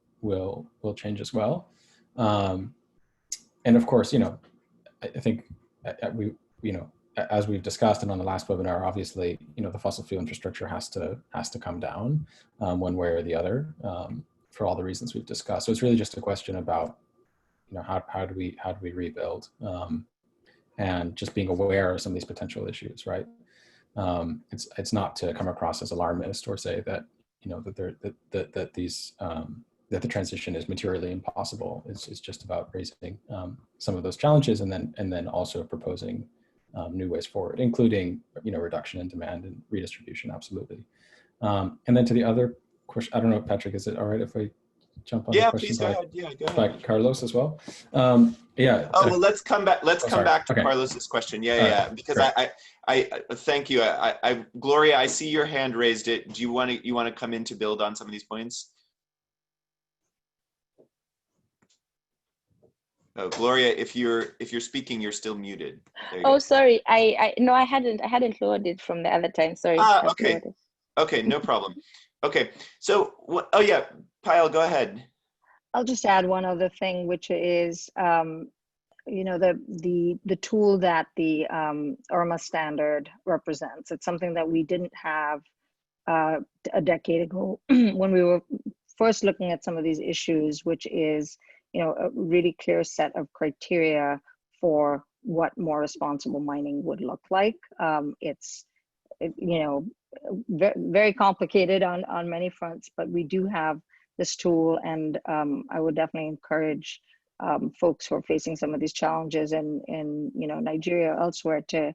change as well. And of course, you know, I think we, you know, as we've discussed and on the last webinar, obviously, you know, the fossil fuel infrastructure has to come down one way or the other for all the reasons we've discussed. So it's really just a question about, you know, how do we rebuild and just being aware of some of these potential issues, right? It's not to come across as alarmist or say that, you know, that these that the transition is materially impossible. It's just about raising some of those challenges and then also proposing new ways forward, including, you know, reduction in demand and redistribution, absolutely. And then to the other question, I don't know, Patrick, is it all right if I jump on the question please go ahead. Yeah, go by ahead. Carlos as well. Yeah. Oh, well, let's come back. Let's come back to okay. Carlos's question. Yeah. Because I thank you. Gloria, I see your hand raised. Do you want to come in to build on some of these points? Oh, Gloria, if you're speaking, you're still muted. There you Oh, go. sorry. No, I hadn't lowered it from the other time. Sorry. Okay. Okay, no problem. Okay. So, oh yeah, Payal, go ahead. I'll just add one other thing, which is, you know, the tool that the IRMA standard represents. It's something that we didn't have a decade ago when we were first looking at some of these issues, which is, you know, a really clear set of criteria for what more responsible mining would look like. You know, very complicated on many fronts, but we do have this tool, and I would definitely encourage folks who are facing some of these challenges in you know, Nigeria or elsewhere to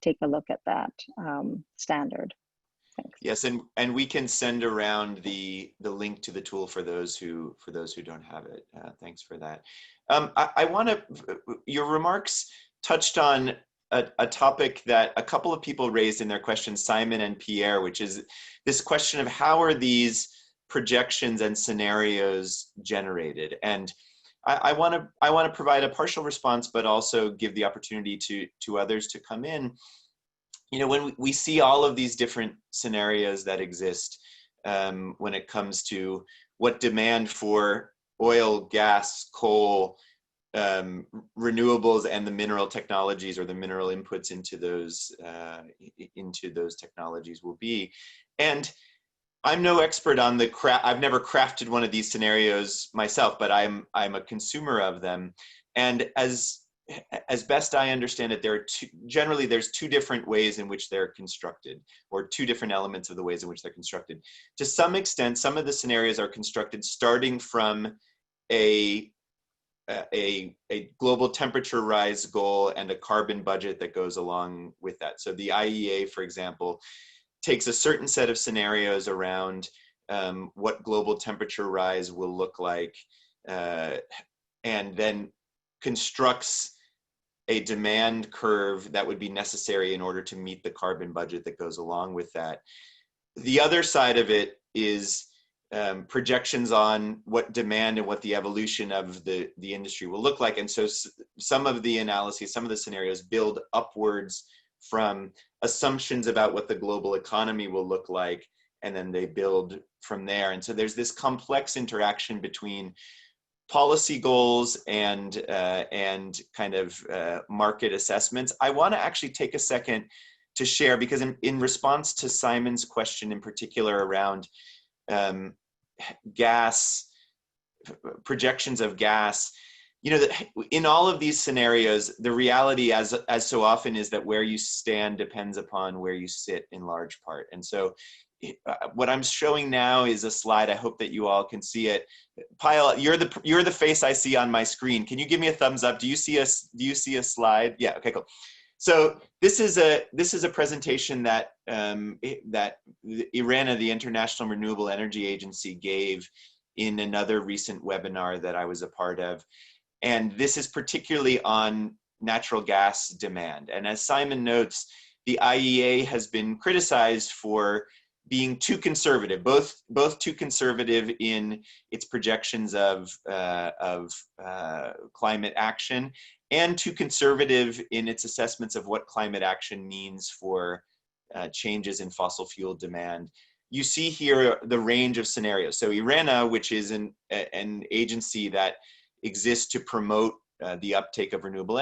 take a look at that standard. Thanks. Yes, and we can send around the link to the tool for those who don't have it. Thanks for that. I want to. Your remarks touched on a topic that a couple of people raised in their questions, Simon and Pierre, which is this question of how are these projections and scenarios generated. And I want to provide a partial response, but also give the opportunity to others to come in. You know, when we see all of these different scenarios that exist, when it comes to what demand for oil, gas, coal, renewables, and the mineral technologies or the mineral inputs into those technologies will be. And I'm no expert on the craft. I've never crafted one of these scenarios myself, but I'm a consumer of them. And as best I understand it, generally there's two different ways in which they're constructed, or two different elements of the ways in which they're constructed. To some extent, some of the scenarios are constructed starting from a global temperature rise goal and a carbon budget that goes along with that. So the IEA, for example, takes a certain set of scenarios around what global temperature rise will look like, and then constructs a demand curve that would be necessary in order to meet the carbon budget that goes along with that. The other side of it is projections on what demand and what the evolution of the industry will look like. And so some of the analyses, some of the scenarios build upwards from assumptions about what the global economy will look like, and then they build from there. And so there's this complex interaction between policy goals and kind of market assessments. I want to actually take a second to share, because in response to Simon's question in particular around gas, projections of gas, you know, in all of these scenarios, the reality, as so often, is that where you stand depends upon where you sit in large part. And so what I'm showing now is a slide. I hope that you all can see it. Payal, you're the face I see on my screen. Can you give me a thumbs up? Do you see a slide? Yeah. Okay. Cool. So this is a presentation that that IRENA, the International Renewable Energy Agency, gave in another recent webinar that I was a part of. And this is particularly on natural gas demand. And as Simon notes, the IEA has been criticized for being too conservative, both too conservative in its projections of climate action, and too conservative in its assessments of what climate action means for changes in fossil fuel demand. You see here the range of scenarios. So IRENA, which is an agency that exists to promote the uptake of renewable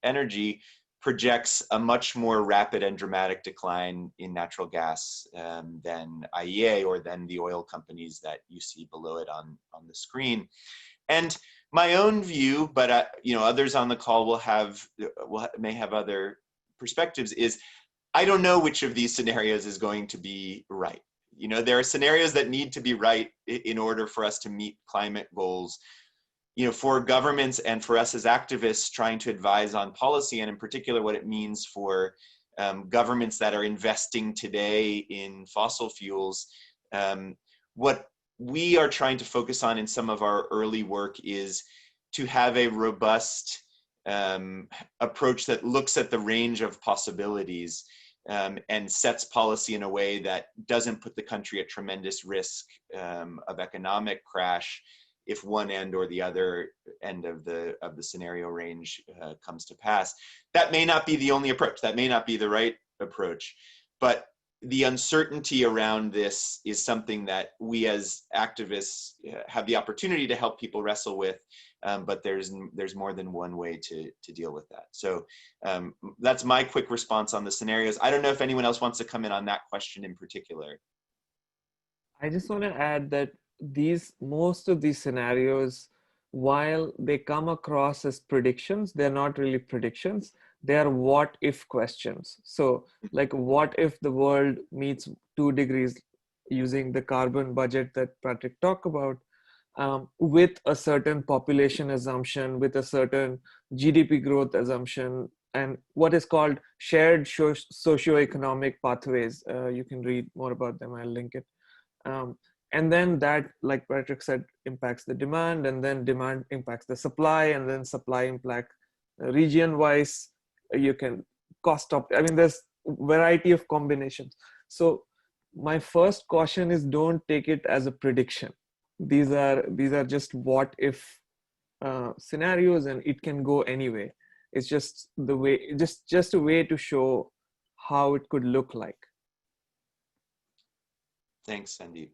energy, projects a much more rapid and dramatic decline in natural gas than IEA or than the oil companies that you see below it on the screen. And my own view, but you know, others on the call may have other perspectives, is I don't know which of these scenarios is going to be right. You know, there are scenarios that need to be right in order for us to meet climate goals. You know, for governments and for us as activists trying to advise on policy, and in particular what it means for governments that are investing today in fossil fuels, what we are trying to focus on in some of our early work is to have a robust approach that looks at the range of possibilities and sets policy in a way that doesn't put the country at tremendous risk of economic crash if one end or the other end of the scenario range comes to pass. That may not be the only approach. That may not be the right approach, but the uncertainty around this is something that we as activists have the opportunity to help people wrestle with, but there's more than one way to deal with that. So that's my quick response on the scenarios. I don't know if anyone else wants to come in on that question in particular. I just want to add that most of these scenarios, while they come across as predictions, they're not really predictions. They are what if questions. So like, what if the world meets 2 degrees using the carbon budget that Patrick talked about, with a certain population assumption, with a certain GDP growth assumption, and what is called shared socioeconomic pathways. You can read more about them, I'll link it. And then that, like Patrick said, impacts the demand, and then demand impacts the supply, and then supply impacts region-wise. You can I mean, there's a variety of combinations. So my first caution is, don't take it as a prediction. These are just what if scenarios, and it can go anyway. It's just the way, just a way to show how it could look like. Thanks, Sandeep.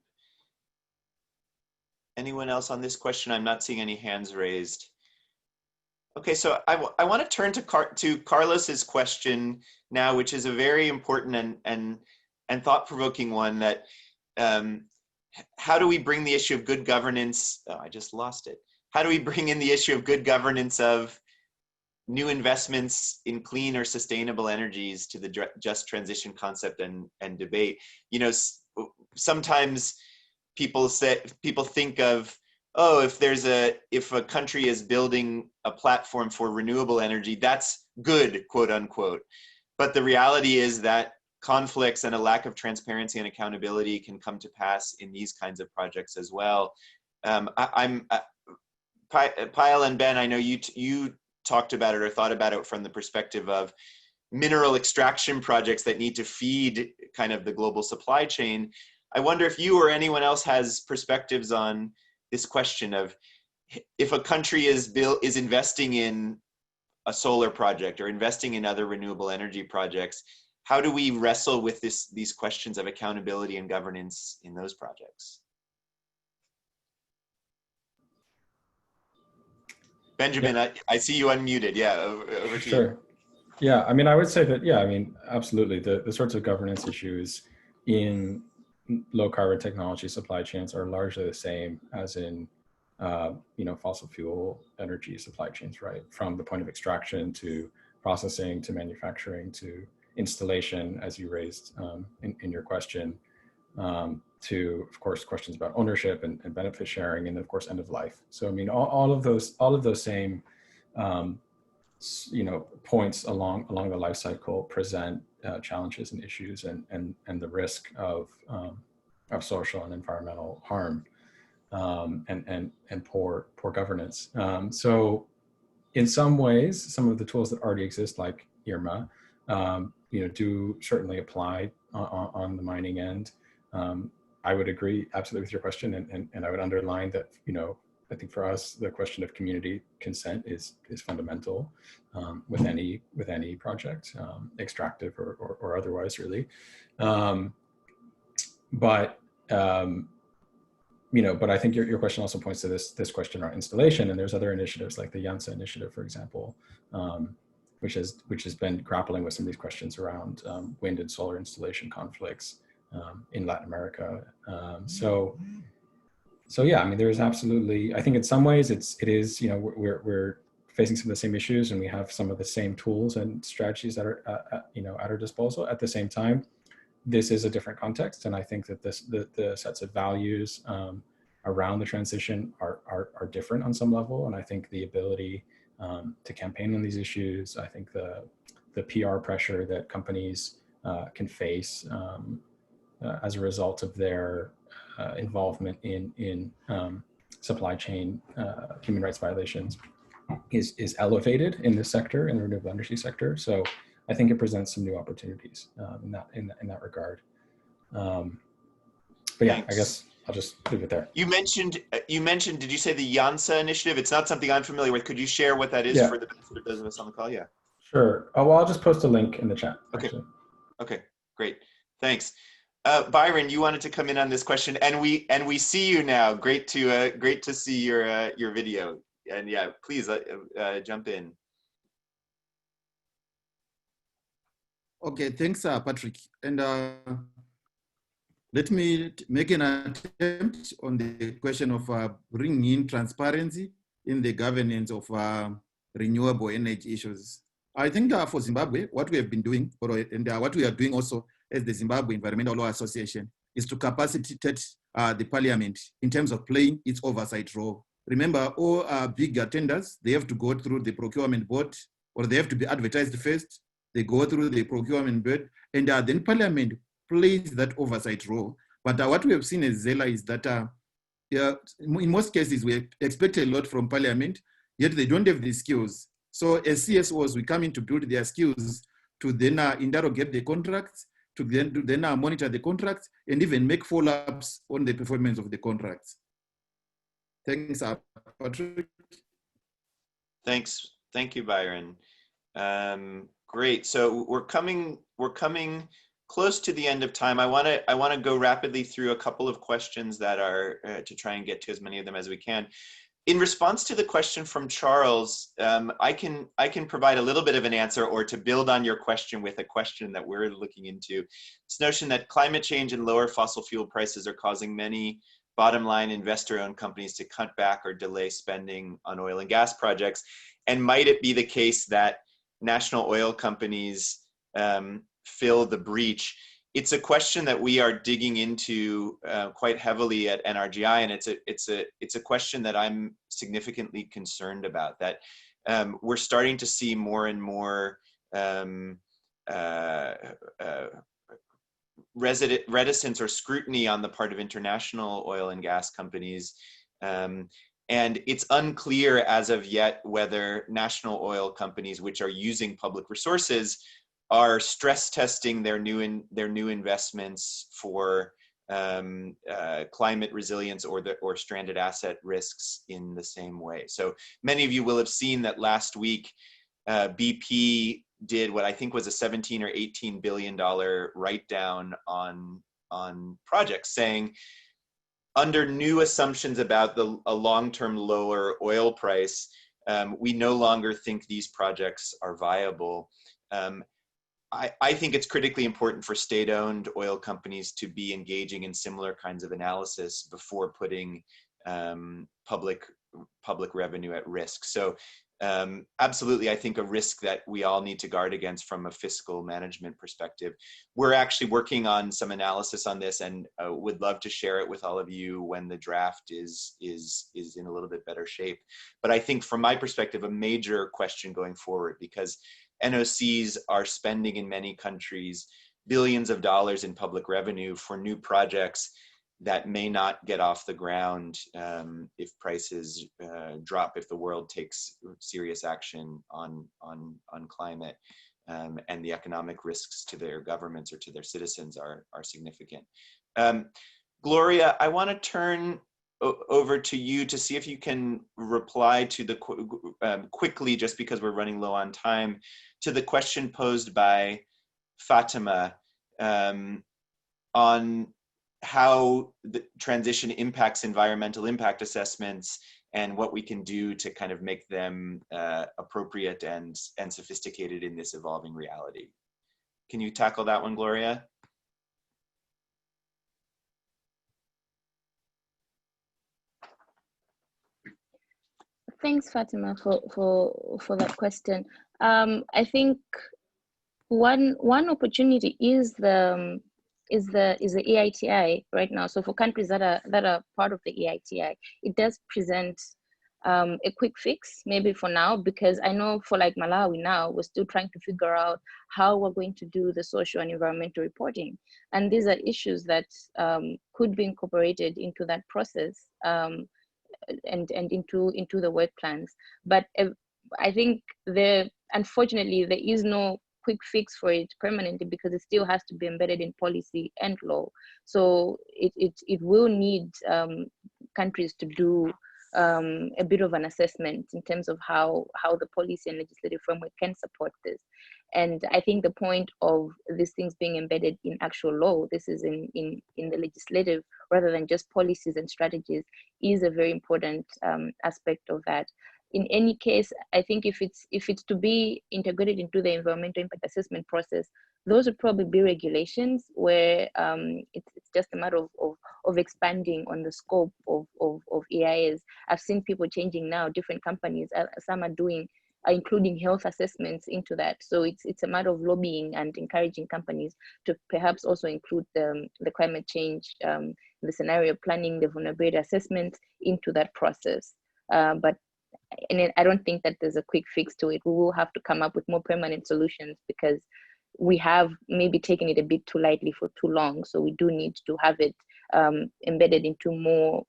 Anyone else on this question? I'm not seeing any hands raised. Okay, so I want to turn to Carlos's question now, which is a very important and thought-provoking one. That how do we bring the issue of good governance? Oh, I just lost it. How do we bring in the issue of good governance of new investments in clean or sustainable energies to the just transition concept and debate? You know, sometimes people think of, oh, if a country is building a platform for renewable energy, that's good, quote unquote. But the reality is that conflicts and a lack of transparency and accountability can come to pass in these kinds of projects as well. Payal and Ben, I know you talked about it or thought about it from the perspective of mineral extraction projects that need to feed kind of the global supply chain. I wonder if you or anyone else has perspectives on this question of, if a country is investing in a solar project or investing in other renewable energy projects, how do we wrestle with these questions of accountability and governance in those projects? Benjamin, yeah. I see you unmuted. Yeah, over to you. Yeah, I mean, I would say that, yeah, I mean, absolutely. The sorts of governance issues in low carbon technology supply chains are largely the same as in, you know, fossil fuel energy supply chains, right? From the point of extraction to processing to manufacturing to installation, as you raised in your question, to, of course, questions about ownership and benefit sharing, and of course, end of life. So, I mean, all of those same, you know, points along the life cycle present challenges and issues and the risk of social and environmental harm and poor governance. So, in some ways, some of the tools that already exist, like IRMA, you know, do certainly apply on the mining end. I would agree absolutely with your question, and I would underline that, you know, I think for us, the question of community consent is fundamental with any project, extractive or otherwise, really. You know, but I think your question also points to this question around installation, and there's other initiatives like the Yansa initiative, for example, which has been grappling with some of these questions around wind and solar installation conflicts in Latin America. So yeah, I mean, there's absolutely, I think in some ways it is, you know, we're facing some of the same issues, and we have some of the same tools and strategies that are, you know, at our disposal. At the same time, this is a different context, and I think that the sets of values around the transition are different on some level. And I think the ability to campaign on these issues, I think the PR pressure that companies can face as a result of their involvement in supply chain human rights violations is elevated in this sector, in the renewable energy sector. So I think it presents some new opportunities in that regard. But yeah, Thanks. I guess I'll just leave it there. You mentioned, did you say the YANSA initiative? It's not something I'm familiar with. Could you share what that is for the benefit of those of us on the call? Yeah. Sure. Oh, well, I'll just post a link in the chat. Okay. Actually. Okay, great. Thanks. Byron, you wanted to come in on this question, and we see you now. Great to see your video. And yeah, please jump in. Okay, thanks, Patrick. And let me make an attempt on the question of bringing in transparency in the governance of renewable energy issues. I think for Zimbabwe, what we have been doing, and what we are doing also as the Zimbabwe Environmental Law Association, is to capacitate the parliament in terms of playing its oversight role. Remember, all big tenders, they have to go through the procurement board, or they have to be advertised first. They go through the procurement board, and then parliament plays that oversight role. But what we have seen as Zela is that in most cases, we expect a lot from parliament, yet they don't have the skills. So as CSOs, we come in to build their skills to then interrogate the contracts, to then monitor the contracts, and even make follow-ups on the performance of the contracts. Thanks, Patrick. Thanks. Thank you, Byron. Great. So we're coming close to the end of time. I want to go rapidly through a couple of questions that are to try and get to as many of them as we can. In response to the question from Charles, I can provide a little bit of an answer, or to build on your question with a question that we're looking into. This notion that climate change and lower fossil fuel prices are causing many bottom line investor-owned companies to cut back or delay spending on oil and gas projects. And might it be the case that national oil companies fill the breach? It's a question that we are digging into quite heavily at NRGI, and it's a question that I'm significantly concerned about. That we're starting to see more and more reticence or scrutiny on the part of international oil and gas companies. And it's unclear as of yet whether national oil companies, which are using public resources, are stress testing their new investments for climate resilience or stranded asset risks in the same way. So many of you will have seen that last week BP did what I think was a $17 or $18 billion write down on projects, saying under new assumptions about a long-term lower oil price, we no longer think these projects are viable. I think it's critically important for state-owned oil companies to be engaging in similar kinds of analysis before putting public revenue at risk. So absolutely, I think a risk that we all need to guard against from a fiscal management perspective. We're actually working on some analysis on this, and would love to share it with all of you when the draft is in a little bit better shape. But I think from my perspective, a major question going forward, because NOCs are spending in many countries billions of dollars in public revenue for new projects that may not get off the ground if prices drop, if the world takes serious action on climate, and the economic risks to their governments or to their citizens are significant. Gloria, I want to turn over to you to see if you can reply to the quickly, just because we're running low on time, to the question posed by Fatima on how the transition impacts environmental impact assessments and what we can do to kind of make them appropriate and sophisticated in this evolving reality. Can you tackle that one, Gloria? Thanks, Fatima, for that question. I think one opportunity is the EITI right now. So for countries that are part of the EITI, it does present a quick fix, maybe for now, because I know for like Malawi now, we're still trying to figure out how we're going to do the social and environmental reporting. And these are issues that could be incorporated into that process and into the work plans. But I think unfortunately, there is no quick fix for it permanently, because it still has to be embedded in policy and law. So it will need countries to do a bit of an assessment in terms of how the policy and legislative framework can support this. And I think the point of these things being embedded in actual law, this is in the legislative rather than just policies and strategies, is a very important aspect of that. In any case, I think if it's to be integrated into the environmental impact assessment process, those would probably be regulations where it's just a matter of expanding on the scope of EIS. I've seen people changing now, different companies, some are including health assessments into that. So it's a matter of lobbying and encouraging companies to perhaps also include the climate change, the scenario planning, the vulnerability assessment into that process. But I don't think that there's a quick fix to it. We will have to come up with more permanent solutions, because we have maybe taken it a bit too lightly for too long. So we do need to have it embedded into more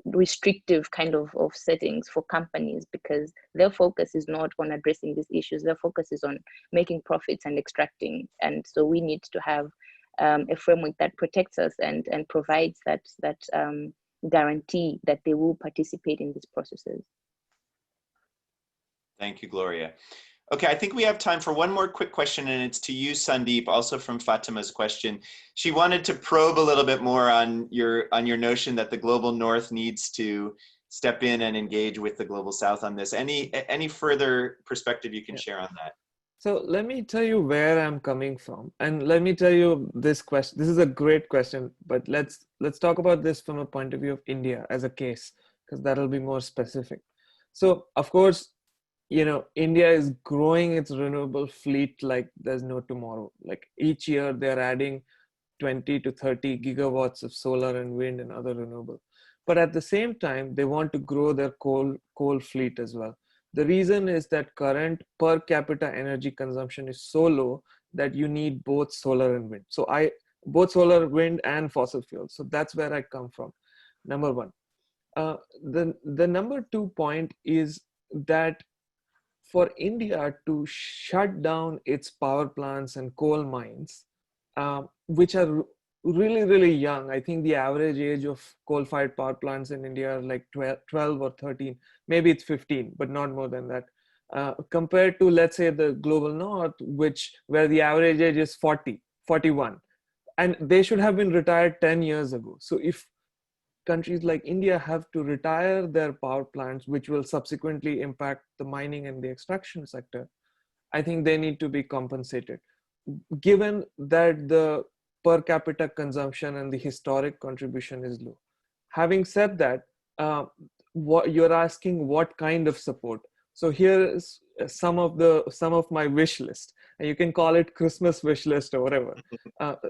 restrictive kind of settings for companies, because their focus is not on addressing these issues. Their focus is on making profits and extracting. And so we need to have a framework that protects us and provides that guarantee that they will participate in these processes. Thank you, Gloria. Okay, I think we have time for one more quick question, and it's to you, Sandeep, also from Fatima's question. She wanted to probe a little bit more on your notion that the global north needs to step in and engage with the global south on this. Any further perspective you can share on that? So let me tell you where I'm coming from, and let me tell you this question. This is a great question, but let's talk about this from a point of view of India as a case, because that'll be more specific. So of course, you know, India is growing its renewable fleet like there's no tomorrow. Like each year they're adding 20 to 30 gigawatts of solar and wind and other renewable. But at the same time, they want to grow their coal fleet as well. The reason is that current per capita energy consumption is so low that you need both solar and wind. So both solar, wind, and fossil fuels. So that's where I come from. Number one. The number 2 point is that for India to shut down its power plants and coal mines, which are really, really young. I think the average age of coal-fired power plants in India are like 12 or 13, maybe it's 15, but not more than that. Compared to, let's say, the global north, where the average age is 40, 41, and they should have been retired 10 years ago. So if countries like India have to retire their power plants, which will subsequently impact the mining and the extraction sector, I think they need to be compensated. Given that the per capita consumption and the historic contribution is low. Having said that, what you're asking, what kind of support? So here is some of my wish list, and you can call it Christmas wish list or whatever.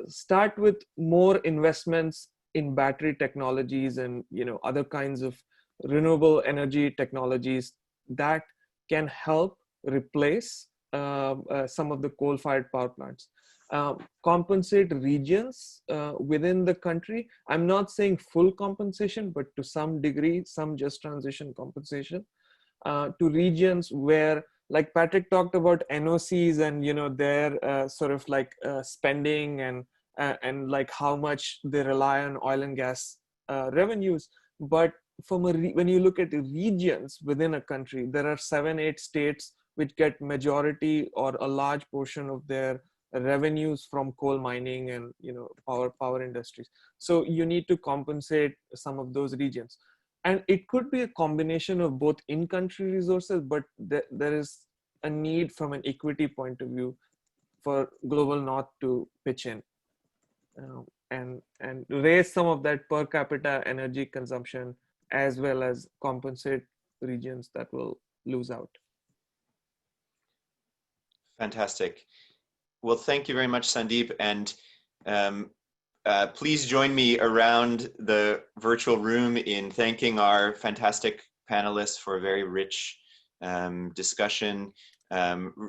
Start with more investments in battery technologies and other kinds of renewable energy technologies that can help replace some of the coal-fired power plants. Compensate regions within the country. I'm not saying full compensation, but to some degree, some just transition compensation to regions where, like Patrick talked about NOCs and their sort of like spending and like how much they rely on oil and gas revenues. But when you look at the regions within a country, there are 7-8 states which get majority or a large portion of their revenues from coal mining and power industries. So you need to compensate some of those regions, and it could be a combination of both in-country resources, but there is a need from an equity point of view for global north to pitch in and raise some of that per capita energy consumption, as well as compensate regions that will lose out. Fantastic. Well, thank you very much, Sandeep. And please join me around the virtual room in thanking our fantastic panelists for a very rich discussion.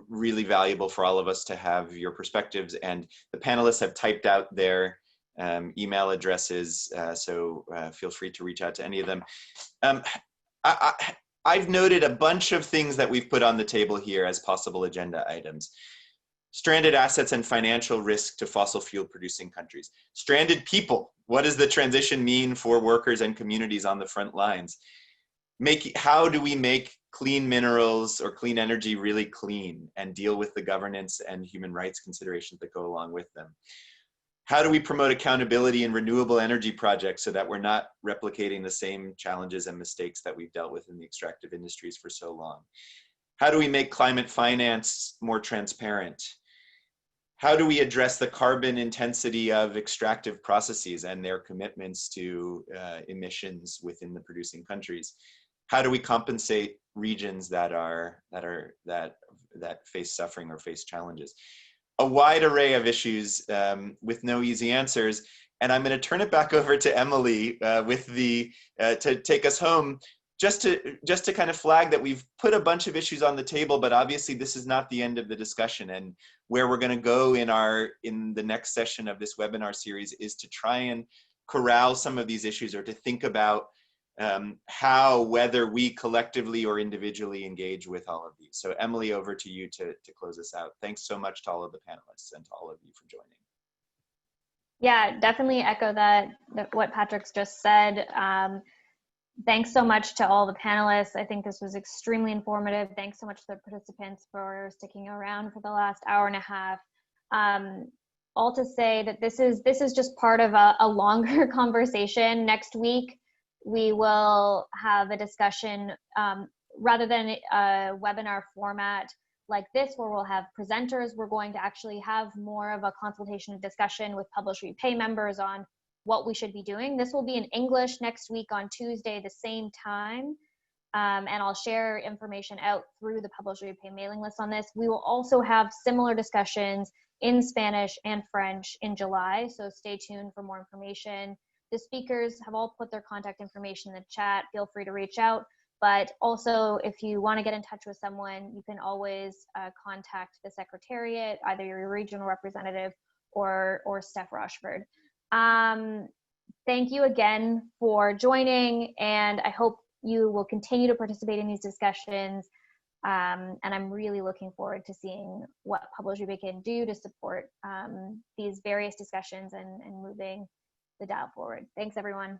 Really valuable for all of us to have your perspectives, and the panelists have typed out their email addresses, so feel free to reach out to any of them. I've noted a bunch of things that we've put on the table here as possible agenda items. Stranded assets and financial risk to fossil fuel producing countries. Stranded people, what does the transition mean for workers and communities on the front lines? How do we make clean minerals or clean energy really clean and deal with the governance and human rights considerations that go along with them? How do we promote accountability in renewable energy projects so that we're not replicating the same challenges and mistakes that we've dealt with in the extractive industries for so long? How do we make climate finance more transparent? How do we address the carbon intensity of extractive processes and their commitments to emissions within the producing countries? How do we compensate regions that face suffering or face challenges? A wide array of issues with no easy answers. And I'm going to turn it back over to Emily to take us home, just to kind of flag that we've put a bunch of issues on the table, but obviously this is not the end of the discussion. And where we're going to go in the next session of this webinar series is to try and corral some of these issues, or to think about whether we collectively or individually engage with all of these. So Emily, over to you to close us out. Thanks so much to all of the panelists and to all of you for joining. Yeah, definitely echo what Patrick's just said. Thanks so much to all the panelists. I think this was extremely informative. Thanks so much to the participants for sticking around for the last hour and a half. All to say that this is just part of a longer conversation. Next week, we will have a discussion rather than a webinar format like this, where we'll have presenters. We're going to actually have more of a consultation and discussion with Publish or You Pay members on what we should be doing. This will be in English next week on Tuesday, the same time. And I'll share information out through the Publish or You Pay mailing list on this. We will also have similar discussions in Spanish and French in July, so stay tuned for more information. The speakers have all put their contact information in the chat. Feel free to reach out. But also, if you want to get in touch with someone, you can always contact the Secretariat, either your regional representative or Steph Rochford. Thank you again for joining, and I hope you will continue to participate in these discussions. And I'm really looking forward to seeing what Publish or You Pay can do to support these various discussions and moving the dial forward. Thanks, everyone.